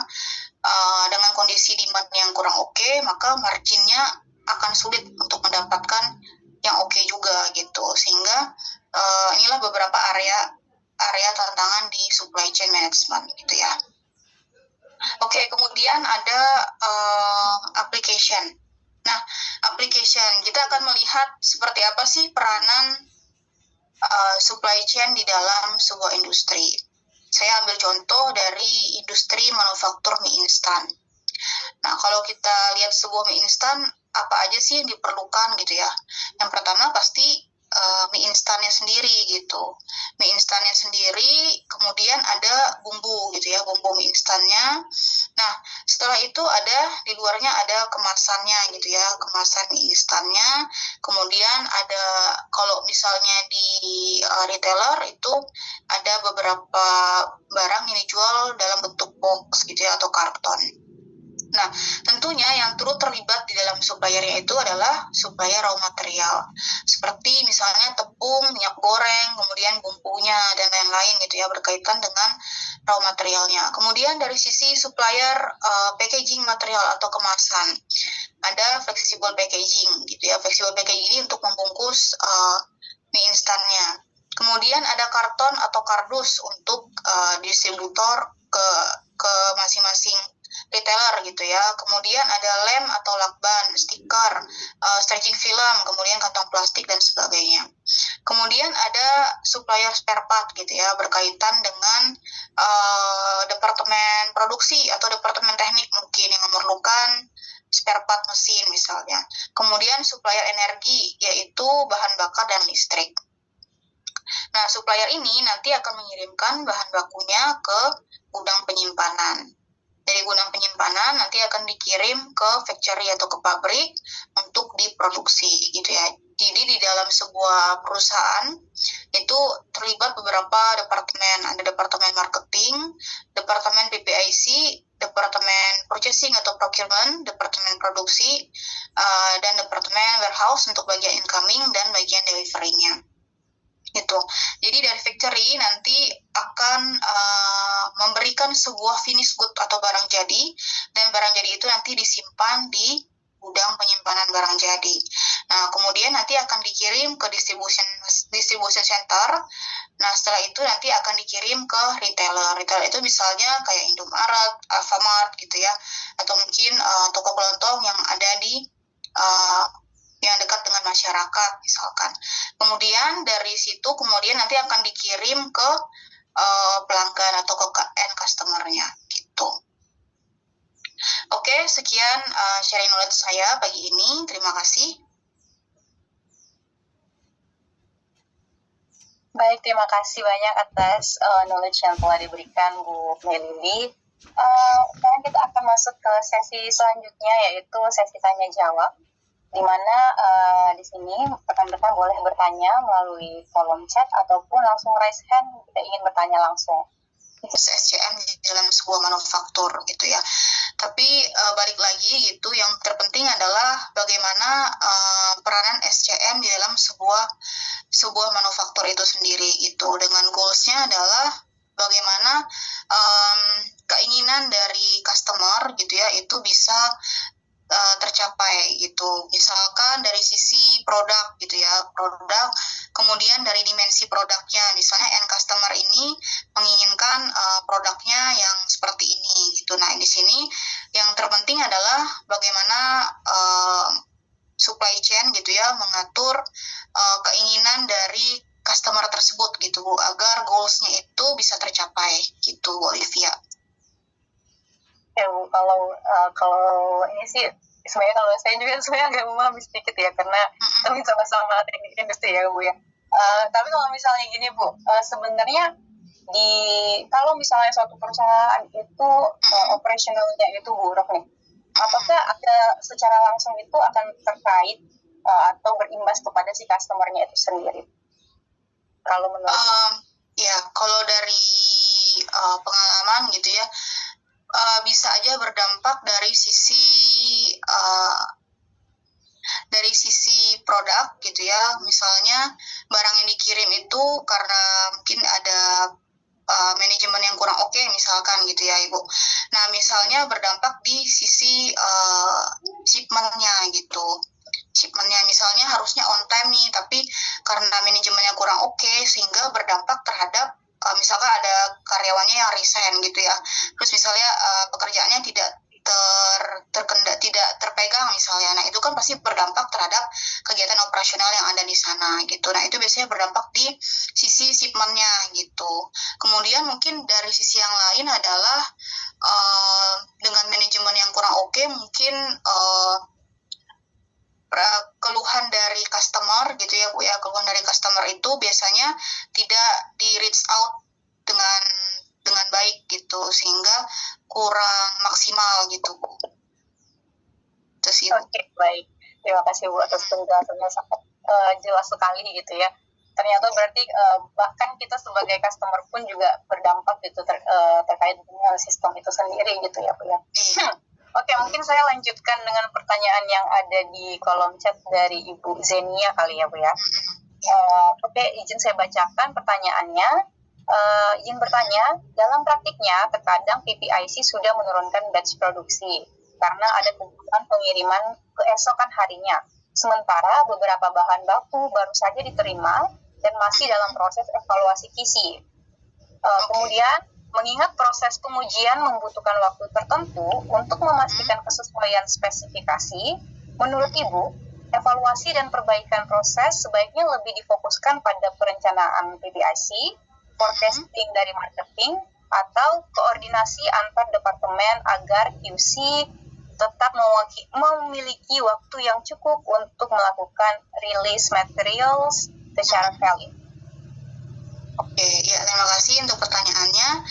dengan kondisi demand yang kurang oke, maka marginnya akan sulit untuk mendapatkan yang oke juga gitu. Sehingga inilah beberapa area tantangan di supply chain management gitu ya. Oke, kemudian ada application. Nah, application kita akan melihat seperti apa sih peranan supply chain di dalam sebuah industri. Saya ambil contoh dari industri manufaktur mie instan. Nah, kalau kita lihat sebuah mie instan, apa aja sih yang diperlukan gitu ya? Yang pertama pasti mie instannya sendiri gitu. Mie instannya sendiri, kemudian ada bumbu gitu ya, bumbu mie instannya. Nah, setelah itu ada di luarnya ada kemasannya gitu ya, kemasan mie instannya. Kemudian ada kalau misalnya di retailer itu ada beberapa barang yang dijual dalam bentuk box gitu ya atau karton. Nah, tentunya yang turut terlibat di dalam suppliernya itu adalah supplier raw material. Seperti misalnya tepung, minyak goreng, kemudian bumbunya, dan lain-lain gitu ya, berkaitan dengan raw materialnya. Kemudian dari sisi supplier packaging material atau kemasan, ada flexible packaging gitu ya. Flexible packaging ini untuk membungkus mie instannya. Kemudian ada karton atau kardus untuk distributor ke masing-masing retailer gitu ya. Kemudian ada lem atau lakban, stiker, stretching film, kemudian kantong plastik dan sebagainya. Kemudian ada supplier spare part gitu ya, berkaitan dengan departemen produksi atau departemen teknik mungkin yang memerlukan spare part mesin misalnya. Kemudian supplier energi, yaitu bahan bakar dan listrik. Nah, supplier ini nanti akan mengirimkan bahan bakunya ke gudang penyimpanan. Dari gudang penyimpanan nanti akan dikirim ke factory atau ke pabrik untuk diproduksi gitu ya. Jadi di dalam sebuah perusahaan itu terlibat beberapa departemen. Ada departemen marketing, departemen PPIC, departemen purchasing atau procurement, departemen produksi, dan departemen warehouse untuk bagian incoming dan bagian delivery-nya. Gitu. Jadi dari factory nanti akan memberikan sebuah finished good atau barang jadi, dan barang jadi itu nanti disimpan di gudang penyimpanan barang jadi. Nah, kemudian nanti akan dikirim ke distribution center. Nah, setelah itu nanti akan dikirim ke retailer. Retailer itu misalnya kayak Indomaret, Alfamart gitu ya, atau mungkin toko kelontong yang ada di yang dekat dengan masyarakat misalkan. Kemudian dari situ kemudian nanti akan dikirim ke pelanggan atau ke end customer-nya gitu. Oke, sekian sharing knowledge saya pagi ini. Terima kasih. Baik, terima kasih banyak atas knowledge yang telah diberikan Bu Melly. Sekarang kita akan masuk ke sesi selanjutnya, yaitu sesi tanya jawab, di mana di sini rekan-rekan boleh bertanya melalui kolom chat ataupun langsung raise hand jika ingin bertanya langsung. SCM di dalam sebuah manufaktur gitu ya. Tapi balik lagi gitu, yang terpenting adalah bagaimana peranan SCM di dalam sebuah manufaktur itu sendiri gitu. Dengan goals-nya adalah bagaimana keinginan dari customer gitu ya itu bisa tercapai gitu. Misalkan dari sisi produk gitu ya, produk, kemudian dari dimensi produknya, misalnya end customer ini menginginkan produknya yang seperti ini gitu. Nah, di sini yang terpenting adalah bagaimana supply chain gitu ya mengatur keinginan dari customer tersebut gitu Bu, agar goals-nya itu bisa tercapai gitu Bu Olivia. Ya Bu, kalau ini sih sebenarnya kalau saya juga sebenarnya agak memahami sedikit ya, karena kami sama-sama teknik industri ya Bu ya. Tapi kalau misalnya gini Bu, sebenarnya kalau misalnya suatu perusahaan itu operasionalnya itu buruk nih, apakah ada secara langsung itu akan terkait atau berimbas kepada si customer-nya itu sendiri? Kalau menurut ya, kalau dari pengalaman gitu ya, bisa aja berdampak dari sisi produk gitu ya. Misalnya barang yang dikirim itu karena mungkin ada manajemen yang kurang oke misalkan gitu ya Ibu. Nah misalnya berdampak di sisi shipment-nya gitu. Shipment-nya misalnya harusnya on time nih, tapi karena manajemennya kurang oke sehingga berdampak terhadap misalkan ada karyawannya yang resign gitu ya. Terus misalnya pekerjaannya tidak tidak terpegang misalnya. Nah, itu kan pasti berdampak terhadap kegiatan operasional yang ada di sana gitu. Nah, itu biasanya berdampak di sisi shipment-nya gitu. Kemudian mungkin dari sisi yang lain adalah dengan manajemen yang kurang oke, mungkin keluhan dari customer gitu ya Bu ya. Keluhan dari customer itu biasanya tidak di reach out dengan baik gitu, sehingga kurang maksimal gitu Bu. Terus itu. Oke, baik. Terima kasih Bu atas penjelasannya, sangat jelas sekali gitu ya. Ternyata berarti bahkan kita sebagai customer pun juga berdampak gitu terkait dengan sistem itu sendiri gitu ya Bu ya. Oke, mungkin saya lanjutkan dengan pertanyaan yang ada di kolom chat dari Ibu Zenia kali ya Bu ya. Oke, izin saya bacakan pertanyaannya. Izin bertanya, dalam praktiknya terkadang PPIC sudah menurunkan batch produksi karena ada kebutuhan pengiriman keesokan harinya. Sementara beberapa bahan baku baru saja diterima dan masih dalam proses evaluasi QC. Kemudian, mengingat proses pengujian membutuhkan waktu tertentu untuk memastikan kesesuaian spesifikasi, menurut Ibu, evaluasi dan perbaikan proses sebaiknya lebih difokuskan pada perencanaan PPIC, forecasting dari marketing, atau koordinasi antar departemen agar QC tetap memiliki waktu yang cukup untuk melakukan release materials secara valid. Oke, ya terima kasih untuk pertanyaannya.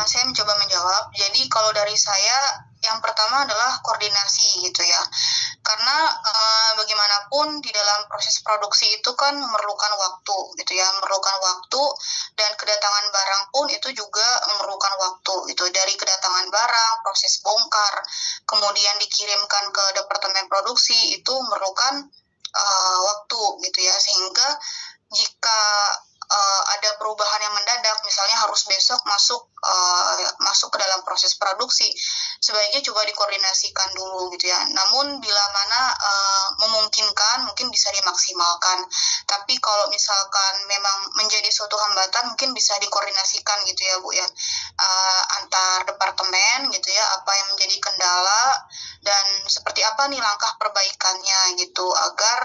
Saya mencoba menjawab. Jadi kalau dari saya, yang pertama adalah koordinasi gitu ya. Karena bagaimanapun di dalam proses produksi itu kan memerlukan waktu gitu ya, memerlukan waktu, dan kedatangan barang pun itu juga memerlukan waktu gitu. Dari kedatangan barang, proses bongkar, kemudian dikirimkan ke departemen produksi itu memerlukan waktu gitu ya, sehingga jika ada perubahan yang mendadak, misalnya harus besok masuk ke dalam proses produksi, sebaiknya coba dikoordinasikan dulu gitu ya. Namun bila mana memungkinkan, mungkin bisa dimaksimalkan. Tapi kalau misalkan memang menjadi suatu hambatan, mungkin bisa dikoordinasikan gitu ya Bu ya, antar departemen gitu ya, apa yang menjadi kendala dan seperti apa nih langkah perbaikannya gitu, agar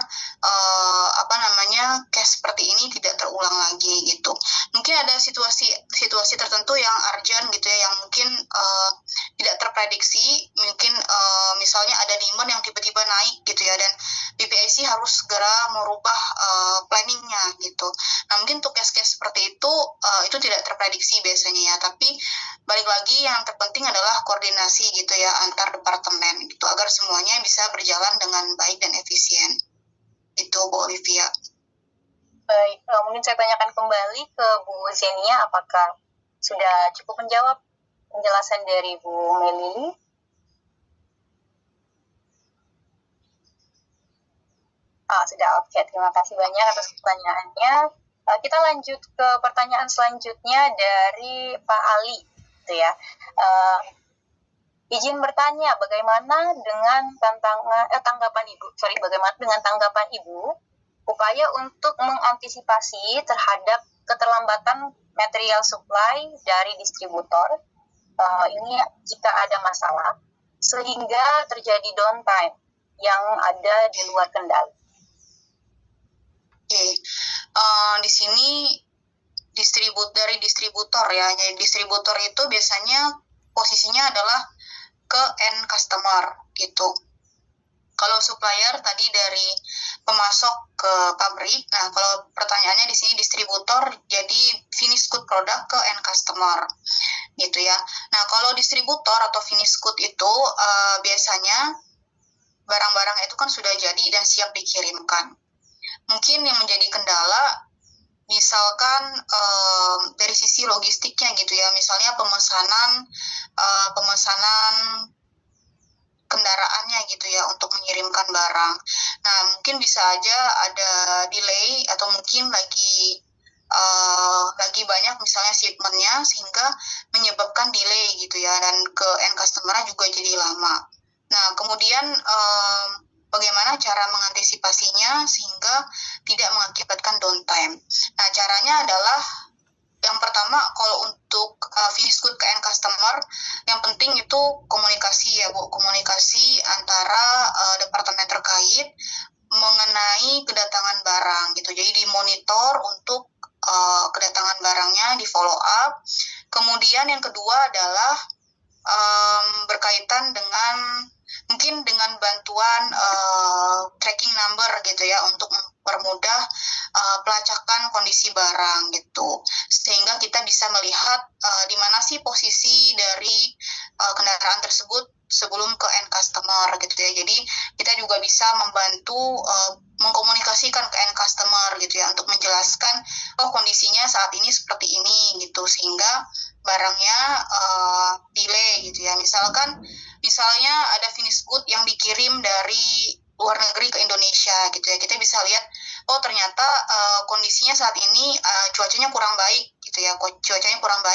case seperti ini tidak terulang lagi gitu. Mungkin ada situasi tertentu yang urgent gitu ya, yang mungkin tidak terprediksi, mungkin misalnya ada demand yang tiba-tiba naik gitu ya, dan BPIC harus segera merubah planningnya gitu. Nah mungkin untuk case-case seperti itu tidak terprediksi biasanya ya, tapi balik lagi yang terpenting adalah koordinasi gitu ya antar departemen gitu, agar semuanya bisa berjalan dengan baik dan efisien. Itu Bu Olivia. Baik, mungkin saya tanyakan kembali ke Bu Zenia, apakah sudah cukup menjawab penjelasan dari Bu Melili? Sudah, oke. Terima kasih banyak atas pertanyaannya. Kita lanjut ke pertanyaan selanjutnya dari Pak Ali, gitu ya. Izin bertanya, bagaimana dengan tanggapan Ibu upaya untuk mengantisipasi terhadap keterlambatan material supply dari distributor ini jika ada masalah sehingga terjadi downtime yang ada di luar kendali. Oke, di sini distributor ya. Jadi distributor itu biasanya posisinya adalah ke end customer gitu. Kalau supplier tadi dari pemasok ke pabrik. Nah, kalau pertanyaannya di sini distributor, jadi finished good product ke end customer, gitu ya. Nah, kalau distributor atau finished good itu biasanya barang-barang itu kan sudah jadi dan siap dikirimkan. Mungkin yang menjadi kendala, misalkan dari sisi logistiknya gitu ya, misalnya pemesanan kendaraannya gitu ya untuk mengirimkan barang. Nah, mungkin bisa aja ada delay atau mungkin lagi banyak misalnya shipment-nya sehingga menyebabkan delay gitu ya, dan ke end customer juga jadi lama. Nah, kemudian bagaimana cara mengantisipasinya sehingga tidak mengakibatkan downtime. Nah, caranya adalah yang pertama, kalau untuk finished good ke end customer, yang penting itu komunikasi ya Bu, komunikasi antara departemen terkait mengenai kedatangan barang gitu. Jadi dimonitor untuk kedatangan barangnya, di follow up. Kemudian yang kedua adalah berkaitan dengan mungkin dengan bantuan tracking number gitu ya, untuk mempermudah pelacakan kondisi barang gitu, sehingga kita bisa melihat di mana sih posisi dari kendaraan tersebut sebelum ke end customer gitu ya. Jadi kita juga bisa membantu mengkomunikasikan ke end customer gitu ya, untuk menjelaskan kondisinya saat ini seperti ini gitu, sehingga barangnya delay gitu ya. Misalnya ada finished good yang dikirim dari luar negeri ke Indonesia gitu ya, kita bisa lihat ternyata kondisinya saat ini cuacanya kurang baik gitu ya,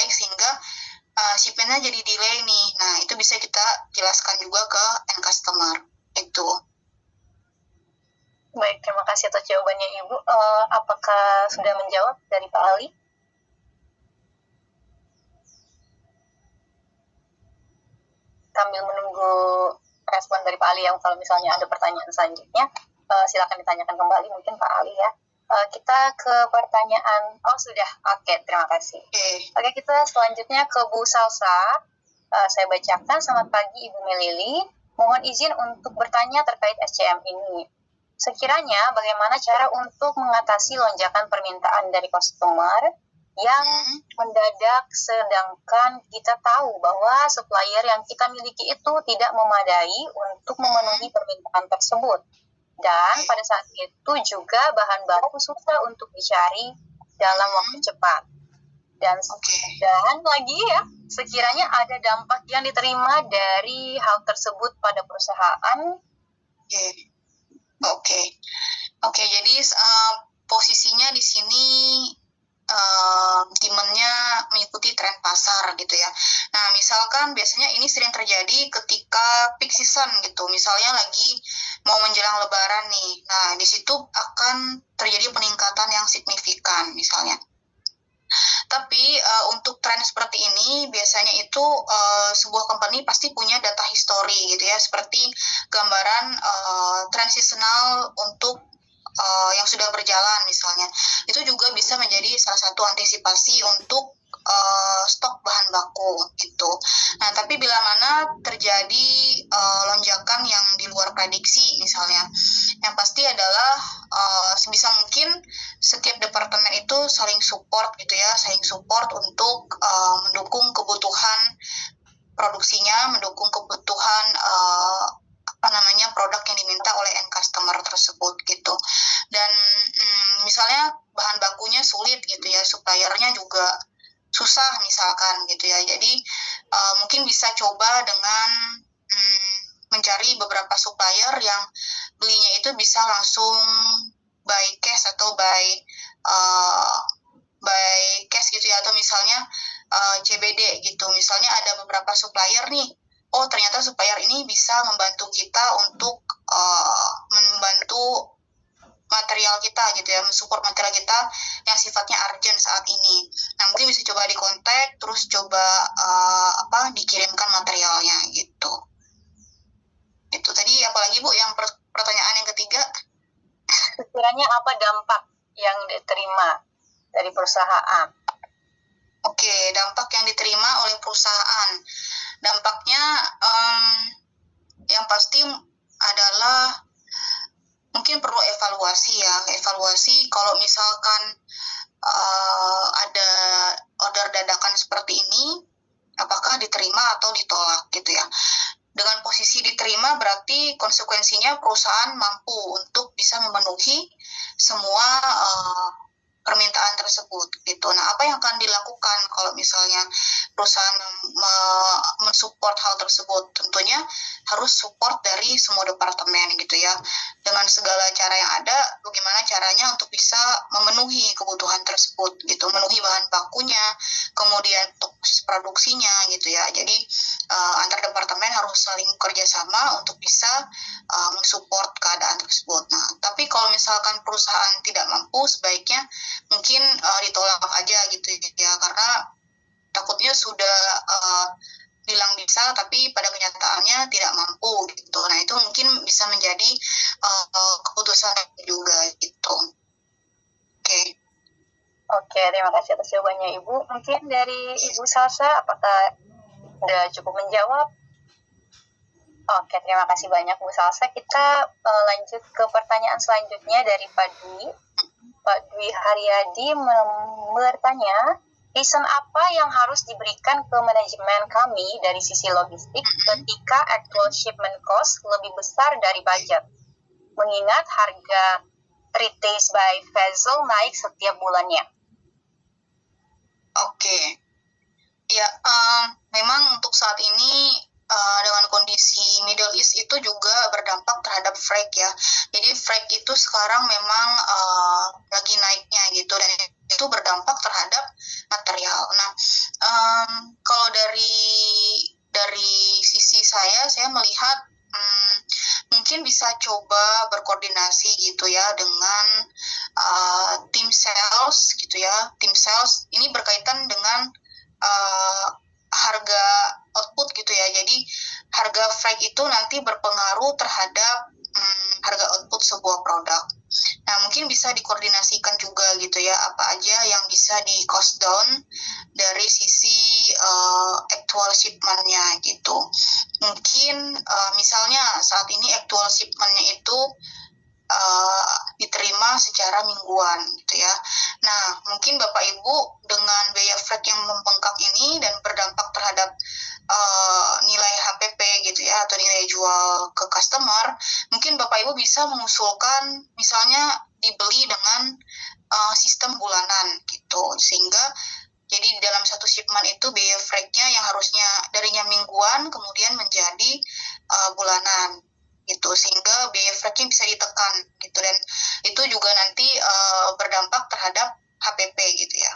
sehingga shipment-nya jadi delay nih. Nah, itu bisa kita jelaskan juga ke end customer itu. Baik, terima kasih atas jawabannya Ibu. Apakah sudah menjawab dari Pak Ali? Sambil menunggu respon dari Pak Ali, yang kalau misalnya ada pertanyaan selanjutnya, silakan ditanyakan kembali mungkin Pak Ali ya. Kita ke pertanyaan, sudah, oke, terima kasih. Oke, kita selanjutnya ke Bu Salsa. Saya bacakan, selamat pagi Ibu Melili, mohon izin untuk bertanya terkait SCM ini. Sekiranya bagaimana cara untuk mengatasi lonjakan permintaan dari customer yang mendadak, sedangkan kita tahu bahwa supplier yang kita miliki itu tidak memadai untuk memenuhi permintaan tersebut. Dan pada saat itu juga bahan baku susah untuk dicari dalam waktu cepat. Dan lagi ya, sekiranya ada dampak yang diterima dari hal tersebut pada perusahaan. Oke, jadi posisinya di sini demand-nya mengikuti tren pasar gitu ya. Nah, misalkan biasanya ini sering terjadi ketika peak season gitu. Misalnya lagi mau menjelang lebaran nih. Nah, di situ akan terjadi peningkatan yang signifikan misalnya. Tapi untuk tren seperti ini biasanya itu sebuah company pasti punya data history gitu ya, seperti gambaran tren seasonal untuk yang sudah berjalan misalnya. Itu juga bisa menjadi salah satu antisipasi untuk stok bahan baku gitu. Nah, tapi bila mana terjadi lonjakan yang di luar prediksi misalnya, yang pasti adalah sebisa mungkin setiap departemen itu saling support gitu ya, untuk mendukung kebutuhan produksinya, mendukung kebutuhan produk yang diminta oleh end customer tersebut gitu. Dan misalnya bahan bakunya sulit gitu ya, suppliernya juga susah misalkan gitu ya. Jadi mungkin bisa coba dengan mencari beberapa supplier yang belinya itu bisa langsung by cash atau by cash gitu ya, atau misalnya CBD gitu. Misalnya ada beberapa supplier nih, ternyata supplier ini bisa membantu kita untuk membantu material kita gitu ya, mensupport material kita yang sifatnya urgent saat ini. Nah, mungkin bisa coba dikontak, terus coba dikirimkan materialnya gitu. Itu tadi apalagi Bu yang pertanyaan yang ketiga? Sekiranya apa dampak yang diterima dari perusahaan? Oke, dampak yang diterima oleh perusahaan. Dampaknya yang pasti adalah mungkin perlu evaluasi kalau misalkan ada order dadakan seperti ini, apakah diterima atau ditolak gitu ya. Dengan posisi diterima berarti konsekuensinya perusahaan mampu untuk bisa memenuhi semua permintaan tersebut gitu. Nah, apa yang akan dilakukan kalau misalnya perusahaan mensupport hal tersebut? Tentunya harus support dari semua departemen gitu ya. Dengan segala cara yang ada, bagaimana caranya untuk bisa memenuhi kebutuhan tersebut gitu, memenuhi bahan bakunya, kemudian untuk proses produksinya gitu ya. Jadi antar departemen harus saling bekerja sama untuk bisa mensupport keadaan tersebut. Nah, tapi kalau misalkan perusahaan tidak mampu, sebaiknya mungkin ditolak aja gitu ya, karena takutnya sudah bilang bisa tapi pada kenyataannya tidak mampu gitu. Nah, itu mungkin bisa menjadi keputusan juga gitu. Oke, terima kasih atas jawabannya Ibu. Mungkin dari Ibu Salsa, apakah sudah cukup menjawab? Oke, terima kasih banyak Bu Salsa. Kita lanjut ke pertanyaan selanjutnya dari Pak Dwi. Pak Dwi Haryadi bertanya, reason apa yang harus diberikan ke manajemen kami dari sisi logistik ketika actual shipment cost lebih besar dari budget? Mengingat harga retail by vessel naik setiap bulannya. Oke. Ya, memang untuk saat ini dengan kondisi Middle East itu juga berdampak terhadap freight ya. Jadi freight itu sekarang memang lagi naiknya gitu, dan itu berdampak terhadap material. Nah, kalau dari sisi saya melihat mungkin bisa coba berkoordinasi gitu ya dengan tim sales gitu ya. Tim sales ini berkaitan dengan harga output gitu ya. Jadi harga freight itu nanti berpengaruh terhadap harga output sebuah produk. Nah, mungkin bisa dikoordinasikan juga gitu ya, apa aja yang bisa di cost down dari sisi actual shipment-nya gitu. Mungkin misalnya saat ini actual shipment-nya itu diterima secara mingguan gitu ya. Nah, mungkin Bapak Ibu dengan biaya freight yang membengkak ini dan berdampak terhadap nilai HPP gitu ya, atau nilai jual ke customer, mungkin Bapak Ibu bisa mengusulkan misalnya dibeli dengan sistem bulanan gitu, sehingga jadi dalam satu shipment itu biaya freight-nya yang harusnya darinya mingguan kemudian menjadi bulanan gitu, sehingga biaya freight-nya bisa ditekan gitu, dan itu juga nanti berdampak terhadap HPP gitu ya.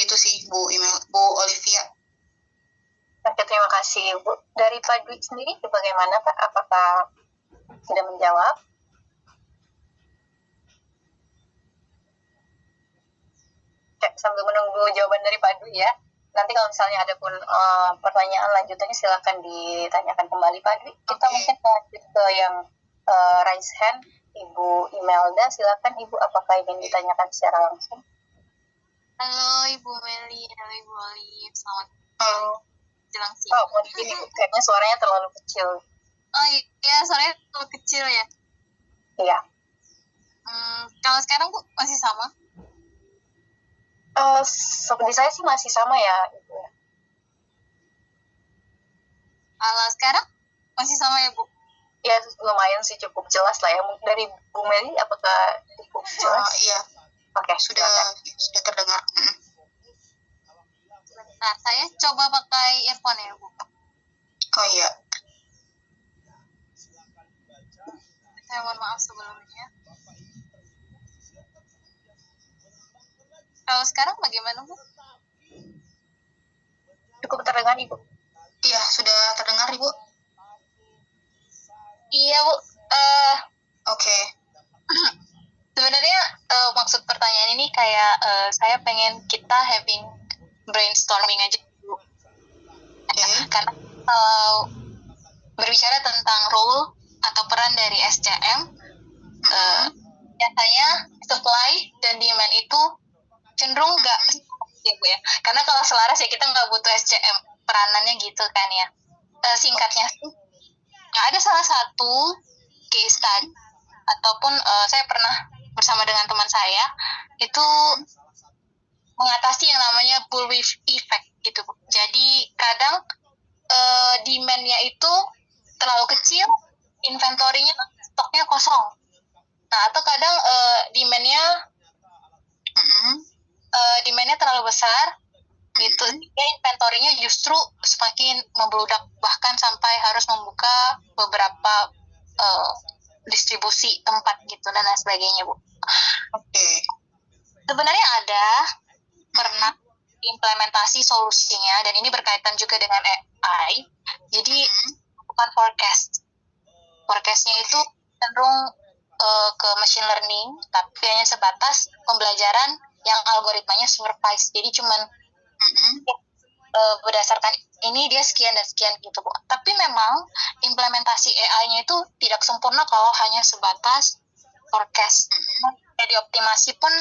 Gitu sih Bu Olivia. Oke, terima kasih Bu. Dari Pak Dwi sendiri bagaimana Pak? Apakah sudah menjawab? Oke, sambil menunggu jawaban dari Pak Dwi ya. Nanti kalau misalnya ada pun pertanyaan lanjutannya silakan ditanyakan kembali Pak Dwi. Kita mungkin lanjut ke yang raise hand, Ibu Imelda. Silakan Ibu, apakah ingin ditanyakan secara langsung? Halo Ibu Meli, halo Ibu Olive, selamat jelang siang. Oh, mungkin kayaknya suaranya terlalu kecil. Oh iya, suaranya terlalu kecil ya? Iya. Kalau sekarang Bu, masih sama? Seperti saya sih masih sama ya, Ibu. Kalau sekarang masih sama ya Bu? Ya, lumayan sih, cukup jelas lah ya. Dari Bu Meli, apakah cukup jelas? Iya. Oke, sudah terdengar. Sebentar, saya coba pakai earphone ya Bu. Oh iya. Saya mohon maaf sebelumnya. Kalau sekarang bagaimana Bu? Cukup terdengar Ibu? Iya, sudah terdengar Ibu? Iya Bu. Oke. Sebenarnya maksud pertanyaan ini kayak saya pengen kita having brainstorming aja dulu. Karena kalau berbicara tentang role atau peran dari SCM, biasanya supply dan demand itu cenderung nggak ya Bu ya. Karena kalau selaras ya kita nggak butuh SCM. peranannya gitu kan ya. Singkatnya ada salah satu case study ataupun saya pernah bersama dengan teman saya itu mengatasi yang namanya bullwhip effect gitu. Jadi kadang demand-nya itu terlalu kecil, inventory-nya stoknya kosong. Nah, atau kadang demand-nya terlalu besar gitu, ya inventory-nya justru semakin membludak, bahkan sampai harus membuka beberapa distribusi tempat gitu dan lain sebagainya, Bu. Oke. Sebenarnya ada pernah implementasi solusinya, dan ini berkaitan juga dengan AI. Jadi bukan forecast-nya itu cenderung ke machine learning, tapi hanya sebatas pembelajaran yang algoritmanya supervised. Jadi cuman berdasarkan ini dia sekian dan sekian gitu, Bu. Tapi memang implementasi AI-nya itu tidak sempurna kalau hanya sebatas forecast. Jadi optimasi pun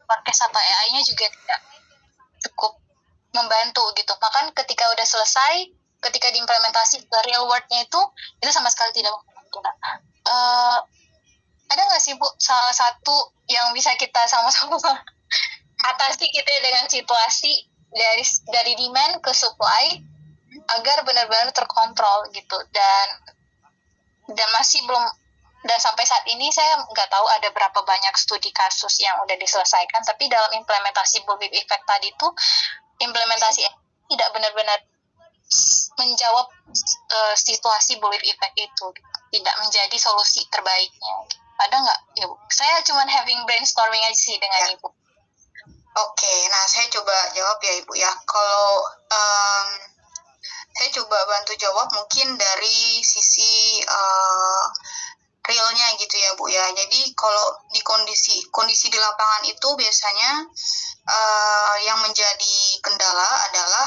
forecast atau AI-nya juga tidak cukup membantu gitu. Bahkan ketika udah selesai, ketika diimplementasi ke real world-nya itu sama sekali tidak membantu. Ada nggak sih, Bu, salah satu yang bisa kita sama-sama atasi gitu ya dengan situasi dari demand ke supply agar benar-benar terkontrol gitu, dan masih belum, dan sampai saat ini saya nggak tahu ada berapa banyak studi kasus yang udah diselesaikan, tapi dalam implementasi bullwhip effect tadi itu implementasi tidak benar-benar menjawab situasi bullwhip effect itu, tidak menjadi solusi terbaiknya. Ada nggak, Ibu? Saya cuma having brainstorming aja sih dengan Ibu. Oke, nah saya coba jawab ya Ibu ya. Kalau saya coba bantu jawab mungkin dari sisi realnya gitu ya Bu ya. Jadi kalau di kondisi di lapangan itu biasanya yang menjadi kendala adalah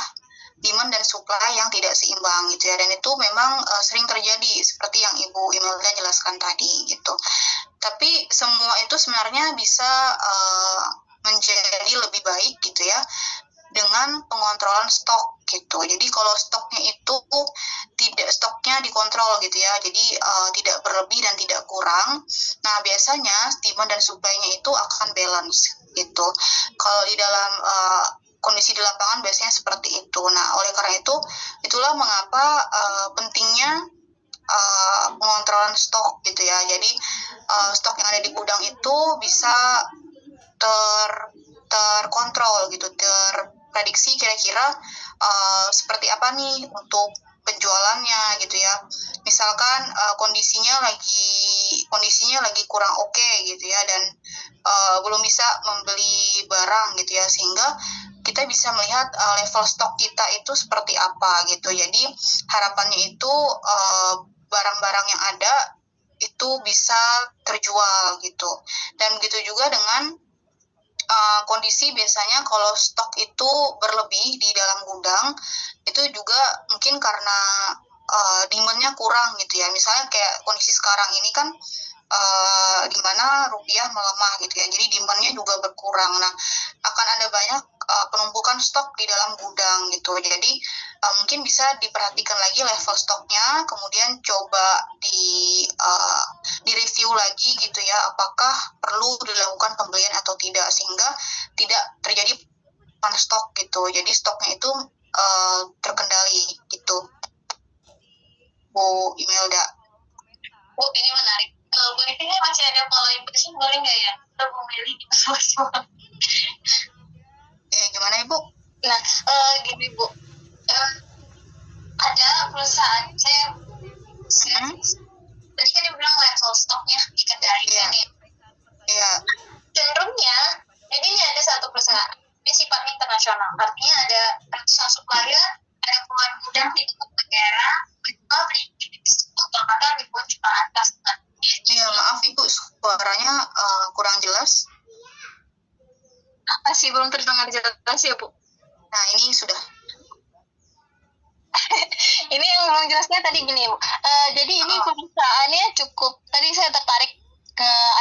demand dan supply yang tidak seimbang gitu ya. Dan itu memang sering terjadi seperti yang Ibu Imelda jelaskan tadi gitu. Tapi semua itu sebenarnya bisa menjadi lebih baik gitu ya dengan pengontrolan stok gitu. Jadi kalau stoknya dikontrol gitu ya, jadi tidak berlebih dan tidak kurang. Nah biasanya demand dan supply-nya itu akan balance gitu. Kalau di dalam kondisi di lapangan biasanya seperti itu. Nah oleh karena itulah mengapa pentingnya pengontrolan stok gitu ya. Jadi stok yang ada di gudang itu bisa terkontrol gitu, terprediksi kira-kira seperti apa nih untuk penjualannya gitu ya. Misalkan kondisinya lagi kurang oke gitu ya, dan belum bisa membeli barang gitu ya, sehingga kita bisa melihat level stok kita itu seperti apa gitu. Jadi harapannya itu barang-barang yang ada itu bisa terjual gitu. Dan begitu juga dengan kondisi biasanya kalau stok itu berlebih di dalam gudang, itu juga mungkin karena demand-nya kurang gitu ya. Misalnya kayak kondisi sekarang ini kan di mana rupiah melemah gitu ya, jadi demand-nya juga berkurang. Nah, akan ada banyak penumpukan stok di dalam gudang gitu. Jadi mungkin bisa diperhatikan lagi level stoknya, kemudian coba direview lagi gitu ya, apakah perlu dilakukan pembelian atau tidak, sehingga tidak terjadi panas stok gitu. Jadi stoknya itu terkendali gitu. Bu Imelda. Bu, ini menarik. Bu Niti masih ada following question, boleh nggak ya? Atau Bu Meli Gimana Ibu? Nah, gini Bu, ada perusahaan saya tadi kan Ibu bilang level stoknya dikendalikan ya. Iya. Cenderungnya, jadi ini ada satu perusahaan, ini sifatnya internasional, artinya ada ratusan supplier, ada puluhan gudang di negara, pabrik, bahkan ribuan jutaan customer. Iya, maaf Ibu, suaranya kurang jelas. Masih belum terdengar jelas ya Bu? Nah, ini sudah. Ini yang belum jelasnya tadi gini Bu. Jadi ini perusahaannya cukup, tadi saya tertarik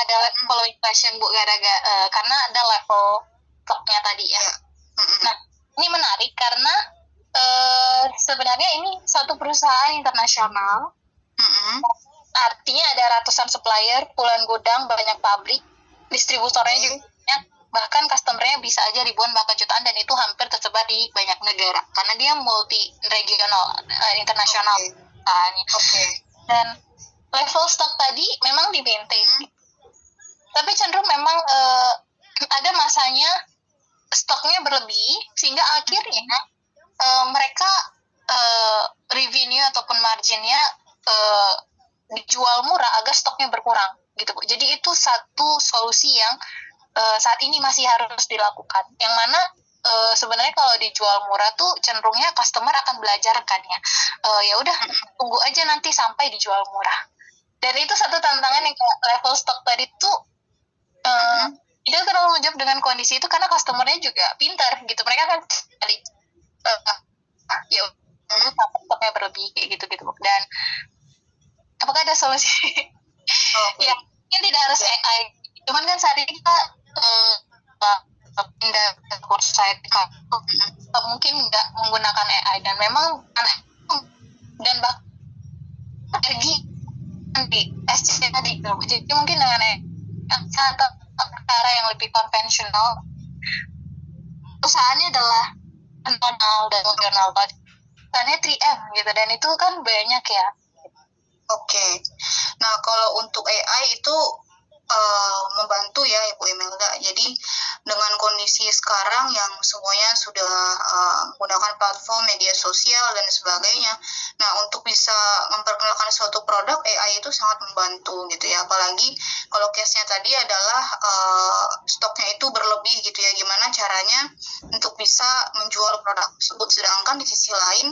ada following question Bu, karena ada level stoknya tadi ya. Nah, ini menarik karena Sebenarnya ini satu perusahaan internasional. Artinya ada ratusan supplier, puluhan gudang, banyak pabrik, distributornya juga banyak, bahkan customer-nya bisa aja ribuan bahkan jutaan, dan itu hampir tersebar di banyak negara karena dia multi regional, internasional. Dan level stok tadi memang di maintain, tapi cenderung memang ada masanya stoknya berlebih sehingga akhirnya mereka revenue ataupun marginnya dijual murah agar stoknya berkurang gitu Bu. Jadi itu satu solusi yang saat ini masih harus dilakukan, yang mana sebenarnya kalau dijual murah tuh cenderungnya customer akan belajar kan ya, ya udah tunggu aja nanti sampai dijual murah. Dan itu satu tantangan yang level stok tadi tuh tidak terlalu menjawab dengan kondisi itu, karena customernya juga pintar gitu, mereka kan cari ya stoknya berlebih kayak gitu. Dan apakah ada solusi? Ya mungkin tidak harus AI, cuman kan saat ini kita pindah ke website, mungkin nggak menggunakan AI, dan memang dan energi di SC tadi, jadi mungkin dengan cara yang lebih konvensional, perusahaannya adalah nasional dan regional, perusahaannya 3M gitu, dan itu kan banyak ya. Nah kalau untuk AI itu membantu ya Ibu Imelda. Jadi dengan kondisi sekarang yang semuanya sudah menggunakan platform media sosial dan sebagainya, nah untuk bisa memperkenalkan suatu produk, AI itu sangat membantu gitu ya. Apalagi kalau case-nya tadi adalah stoknya itu berlebih gitu ya, gimana caranya untuk bisa menjual produk tersebut. Sedangkan di sisi lain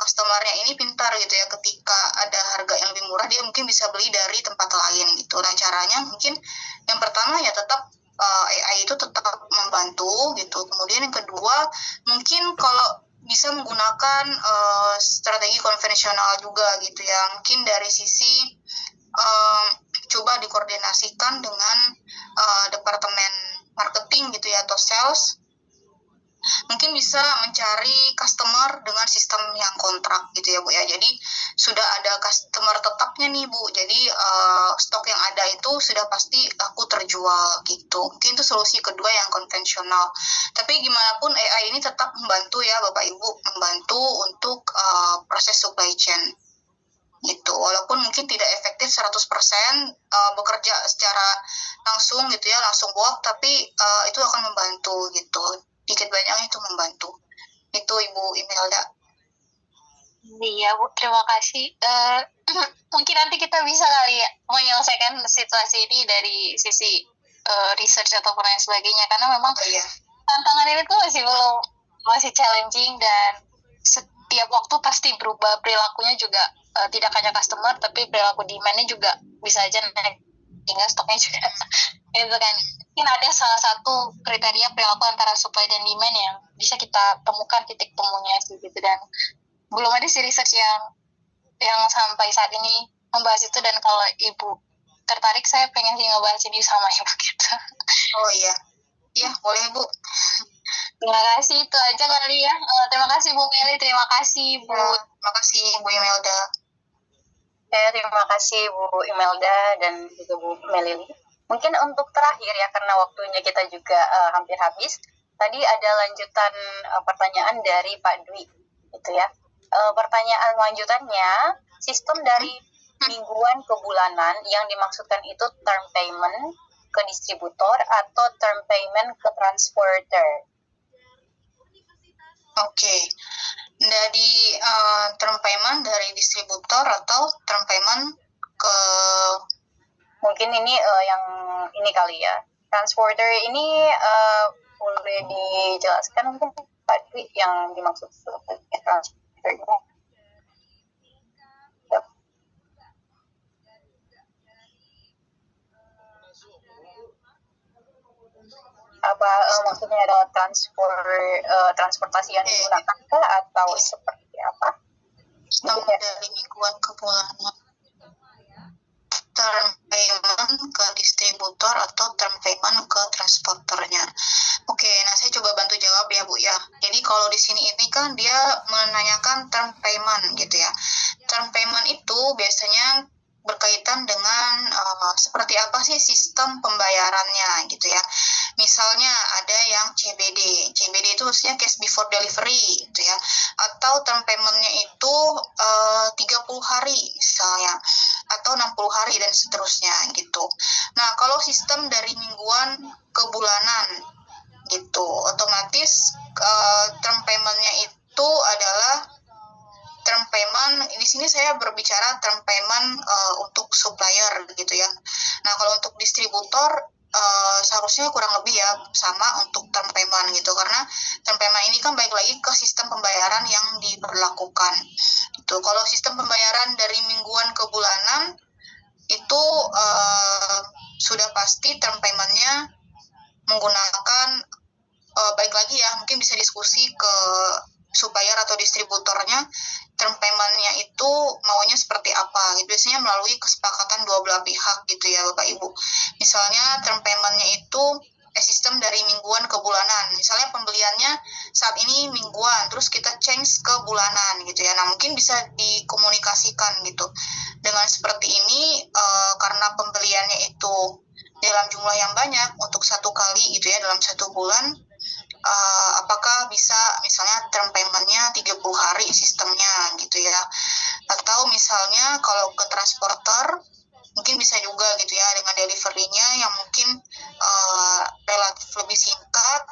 customer-nya ini pintar gitu ya, ketika ada harga yang lebih murah dia mungkin bisa beli dari tempat lain gitu. Nah caranya mungkin yang pertama ya tetap AI itu tetap membantu gitu. Kemudian yang kedua mungkin kalau bisa menggunakan strategi konvensional juga gitu ya. Mungkin dari sisi coba dikoordinasikan dengan departemen marketing gitu ya, atau sales. Mungkin bisa mencari customer dengan sistem yang kontrak gitu ya Bu ya. Jadi sudah ada customer tetapnya nih Bu. Jadi stok yang ada itu sudah pasti laku terjual gitu. Mungkin itu solusi kedua yang konvensional. Tapi gimana pun AI ini tetap membantu ya Bapak Ibu, membantu untuk proses supply chain gitu. Walaupun mungkin tidak efektif 100% bekerja secara langsung gitu ya, langsung work, tapi itu akan membantu gitu. Dikit banyaknya itu membantu. Itu Ibu Imelda. Iya Bu, terima kasih. Mungkin nanti kita bisa kali ya menyelesaikan situasi ini dari sisi research ataupun lain sebagainya, karena memang tantangan ini tuh masih challenging, dan setiap waktu pasti berubah. Perilakunya juga tidak hanya customer, tapi perilaku demand-nya juga bisa aja naik, hingga stoknya juga itu kan. Mungkin ada salah satu kriteria perilaku antara supply dan demand yang bisa kita temukan titik temunya gitu. Dan belum ada sih research yang sampai saat ini membahas itu, dan kalau Ibu tertarik, saya pengen sih ngebahas ini sama Ibu gitu. Oh iya, boleh Bu. Terima kasih, itu aja kali ya. Terima kasih Bu Meli, terima kasih Bu. Terima kasih Bu Imelda. Terima kasih Bu Imelda dan juga Bu Melili. Mungkin untuk terakhir ya, karena waktunya kita juga hampir habis. Tadi ada lanjutan pertanyaan dari Pak Dwi, gitu ya. Pertanyaan lanjutannya, sistem dari mingguan ke bulanan yang dimaksudkan itu term payment ke distributor atau term payment ke transporter? Dari term payment dari distributor atau term payment ke, mungkin ini yang ini kali ya, transporter ini boleh dijelaskan mungkin Pak Dwi yang dimaksud transporter ini? Apa maksudnya adalah transportasi yang digunakan kah, atau seperti apa? Dari mingguan ke bulanan, term payment ke distributor atau term payment ke transporternya. Nah saya coba bantu jawab maaf ya Bu ya. Jadi kalau di sini ini kan dia menanyakan term payment gitu ya. Term payment itu biasanya berkaitan dengan seperti apa sih sistem pembayarannya gitu ya. Misalnya ada yang CBD. CBD itu maksudnya cash before delivery gitu ya. Atau term payment-nya itu 30 hari misalnya atau 60 hari dan seterusnya gitu. Nah, kalau sistem dari mingguan ke bulanan gitu, otomatis term payment-nya itu adalah term payment. Di sini saya berbicara term payment untuk supplier gitu ya. Nah, kalau untuk distributor seharusnya kurang lebih ya sama untuk term payment gitu, karena term payment ini kan balik lagi ke sistem pembayaran yang diberlakukan. Itu kalau sistem pembayaran dari mingguan ke bulanan itu sudah pasti term payment-nya menggunakan balik lagi ya, mungkin bisa diskusi ke supplier atau distributornya term payment-nya itu maunya seperti apa. Biasanya melalui kesepakatan dua belah pihak gitu ya Bapak Ibu. Misalnya term payment-nya itu sistem dari mingguan ke bulanan. Misalnya pembeliannya saat ini mingguan, terus kita change ke bulanan gitu ya. Nah, mungkin bisa dikomunikasikan gitu. Dengan seperti ini karena pembeliannya itu dalam jumlah yang banyak untuk satu kali gitu ya dalam satu bulan, apakah bisa misalnya term payment-nya 30 hari sistemnya gitu ya. Atau misalnya kalau ke transporter mungkin bisa juga gitu ya dengan delivery-nya yang mungkin relatif lebih singkat,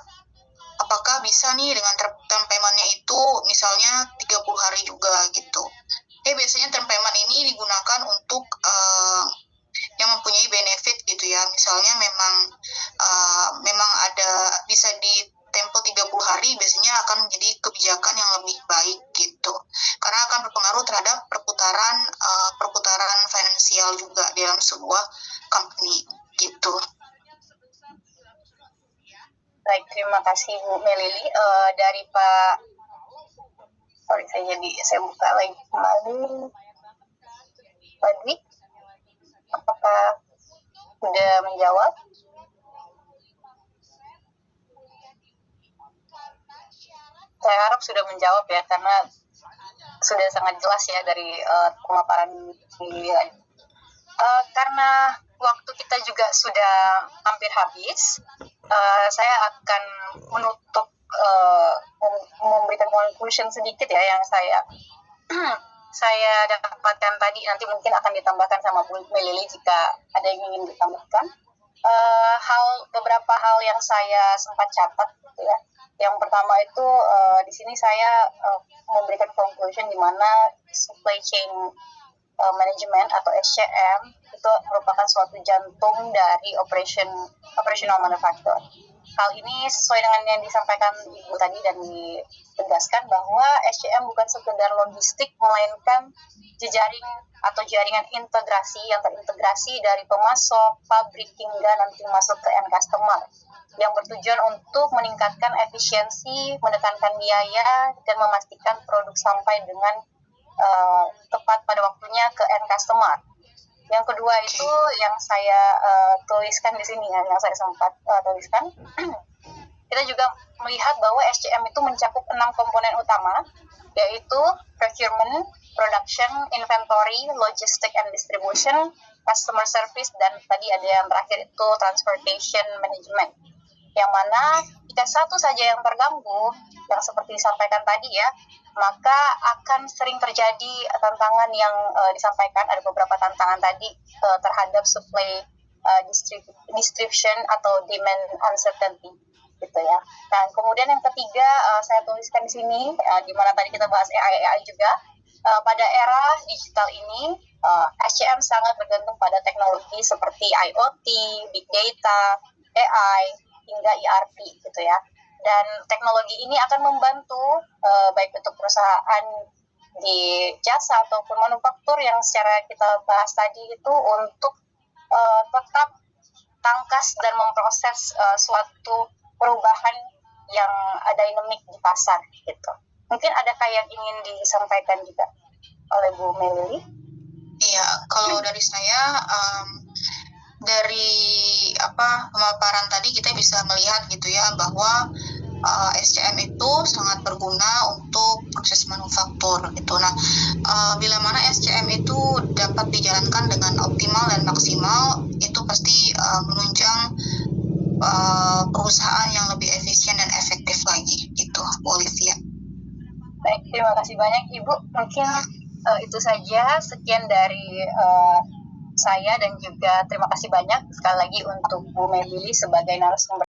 apakah bisa nih dengan term payment-nya itu misalnya 30 hari juga gitu. Biasanya term payment ini digunakan untuk yang mempunyai benefit gitu ya. Misalnya memang ada bisa di tempo 30 hari biasanya akan menjadi kebijakan yang lebih baik gitu. Karena akan berpengaruh terhadap perputaran finansial juga dalam sebuah company gitu. Baik, terima kasih Bu Melili. Dari Pak, saya buka lagi kembali. Pak Dwi, apakah sudah menjawab? Saya harap sudah menjawab ya, karena sudah sangat jelas ya dari pemaparan ini. Karena waktu kita juga sudah hampir habis, saya akan menutup, memberikan conclusion sedikit ya yang saya dapatkan tadi. Nanti mungkin akan ditambahkan sama Bu Melili jika ada yang ingin ditambahkan. Beberapa hal yang saya sempat catat gitu ya. Yang pertama itu di sini saya memberikan conclusion di mana supply chain management atau SCM itu merupakan suatu jantung dari operational manufacture. Hal ini sesuai dengan yang disampaikan Ibu tadi dan ditegaskan bahwa SCM bukan sekedar logistik, melainkan jejaring atau jaringan integrasi yang terintegrasi dari pemasok, pabrik hingga nanti masuk ke end customer, yang bertujuan untuk meningkatkan efisiensi, menekankan biaya, dan memastikan produk sampai dengan tepat pada waktunya ke end customer. Yang kedua itu yang saya tuliskan di sini, yang saya sempat tuliskan, kita juga melihat bahwa SCM itu mencakup 6 komponen utama, yaitu procurement, production, inventory, logistic and distribution, customer service, dan tadi ada yang terakhir itu transportation management. Yang mana jika satu saja yang terganggu, yang seperti disampaikan tadi ya, maka akan sering terjadi tantangan yang disampaikan. Ada beberapa tantangan tadi terhadap supply distribution atau demand uncertainty gitu ya. Dan kemudian yang ketiga saya tuliskan di sini, di mana tadi kita bahas AI juga. Pada era digital ini, SCM sangat bergantung pada teknologi seperti IoT, big data, AI, hingga ERP gitu ya. Dan teknologi ini akan membantu baik untuk perusahaan di jasa ataupun manufaktur yang secara kita bahas tadi itu untuk tetap tangkas dan memproses suatu perubahan yang dynamic di pasar gitu. Mungkin adakah yang ingin disampaikan juga oleh Bu Melili? Iya, kalau dari saya dari pemaparan tadi kita bisa melihat gitu ya bahwa SCM itu sangat berguna untuk proses manufaktur gitu. Nah, bila mana SCM itu dapat dijalankan dengan optimal dan maksimal, itu pasti menunjang perusahaan yang lebih efisien dan efektif lagi gitu, Bu Olivia. Baik, terima kasih banyak Ibu. Mungkin itu saja, sekian dari saya, dan juga terima kasih banyak sekali lagi untuk Bu Melili sebagai narasumber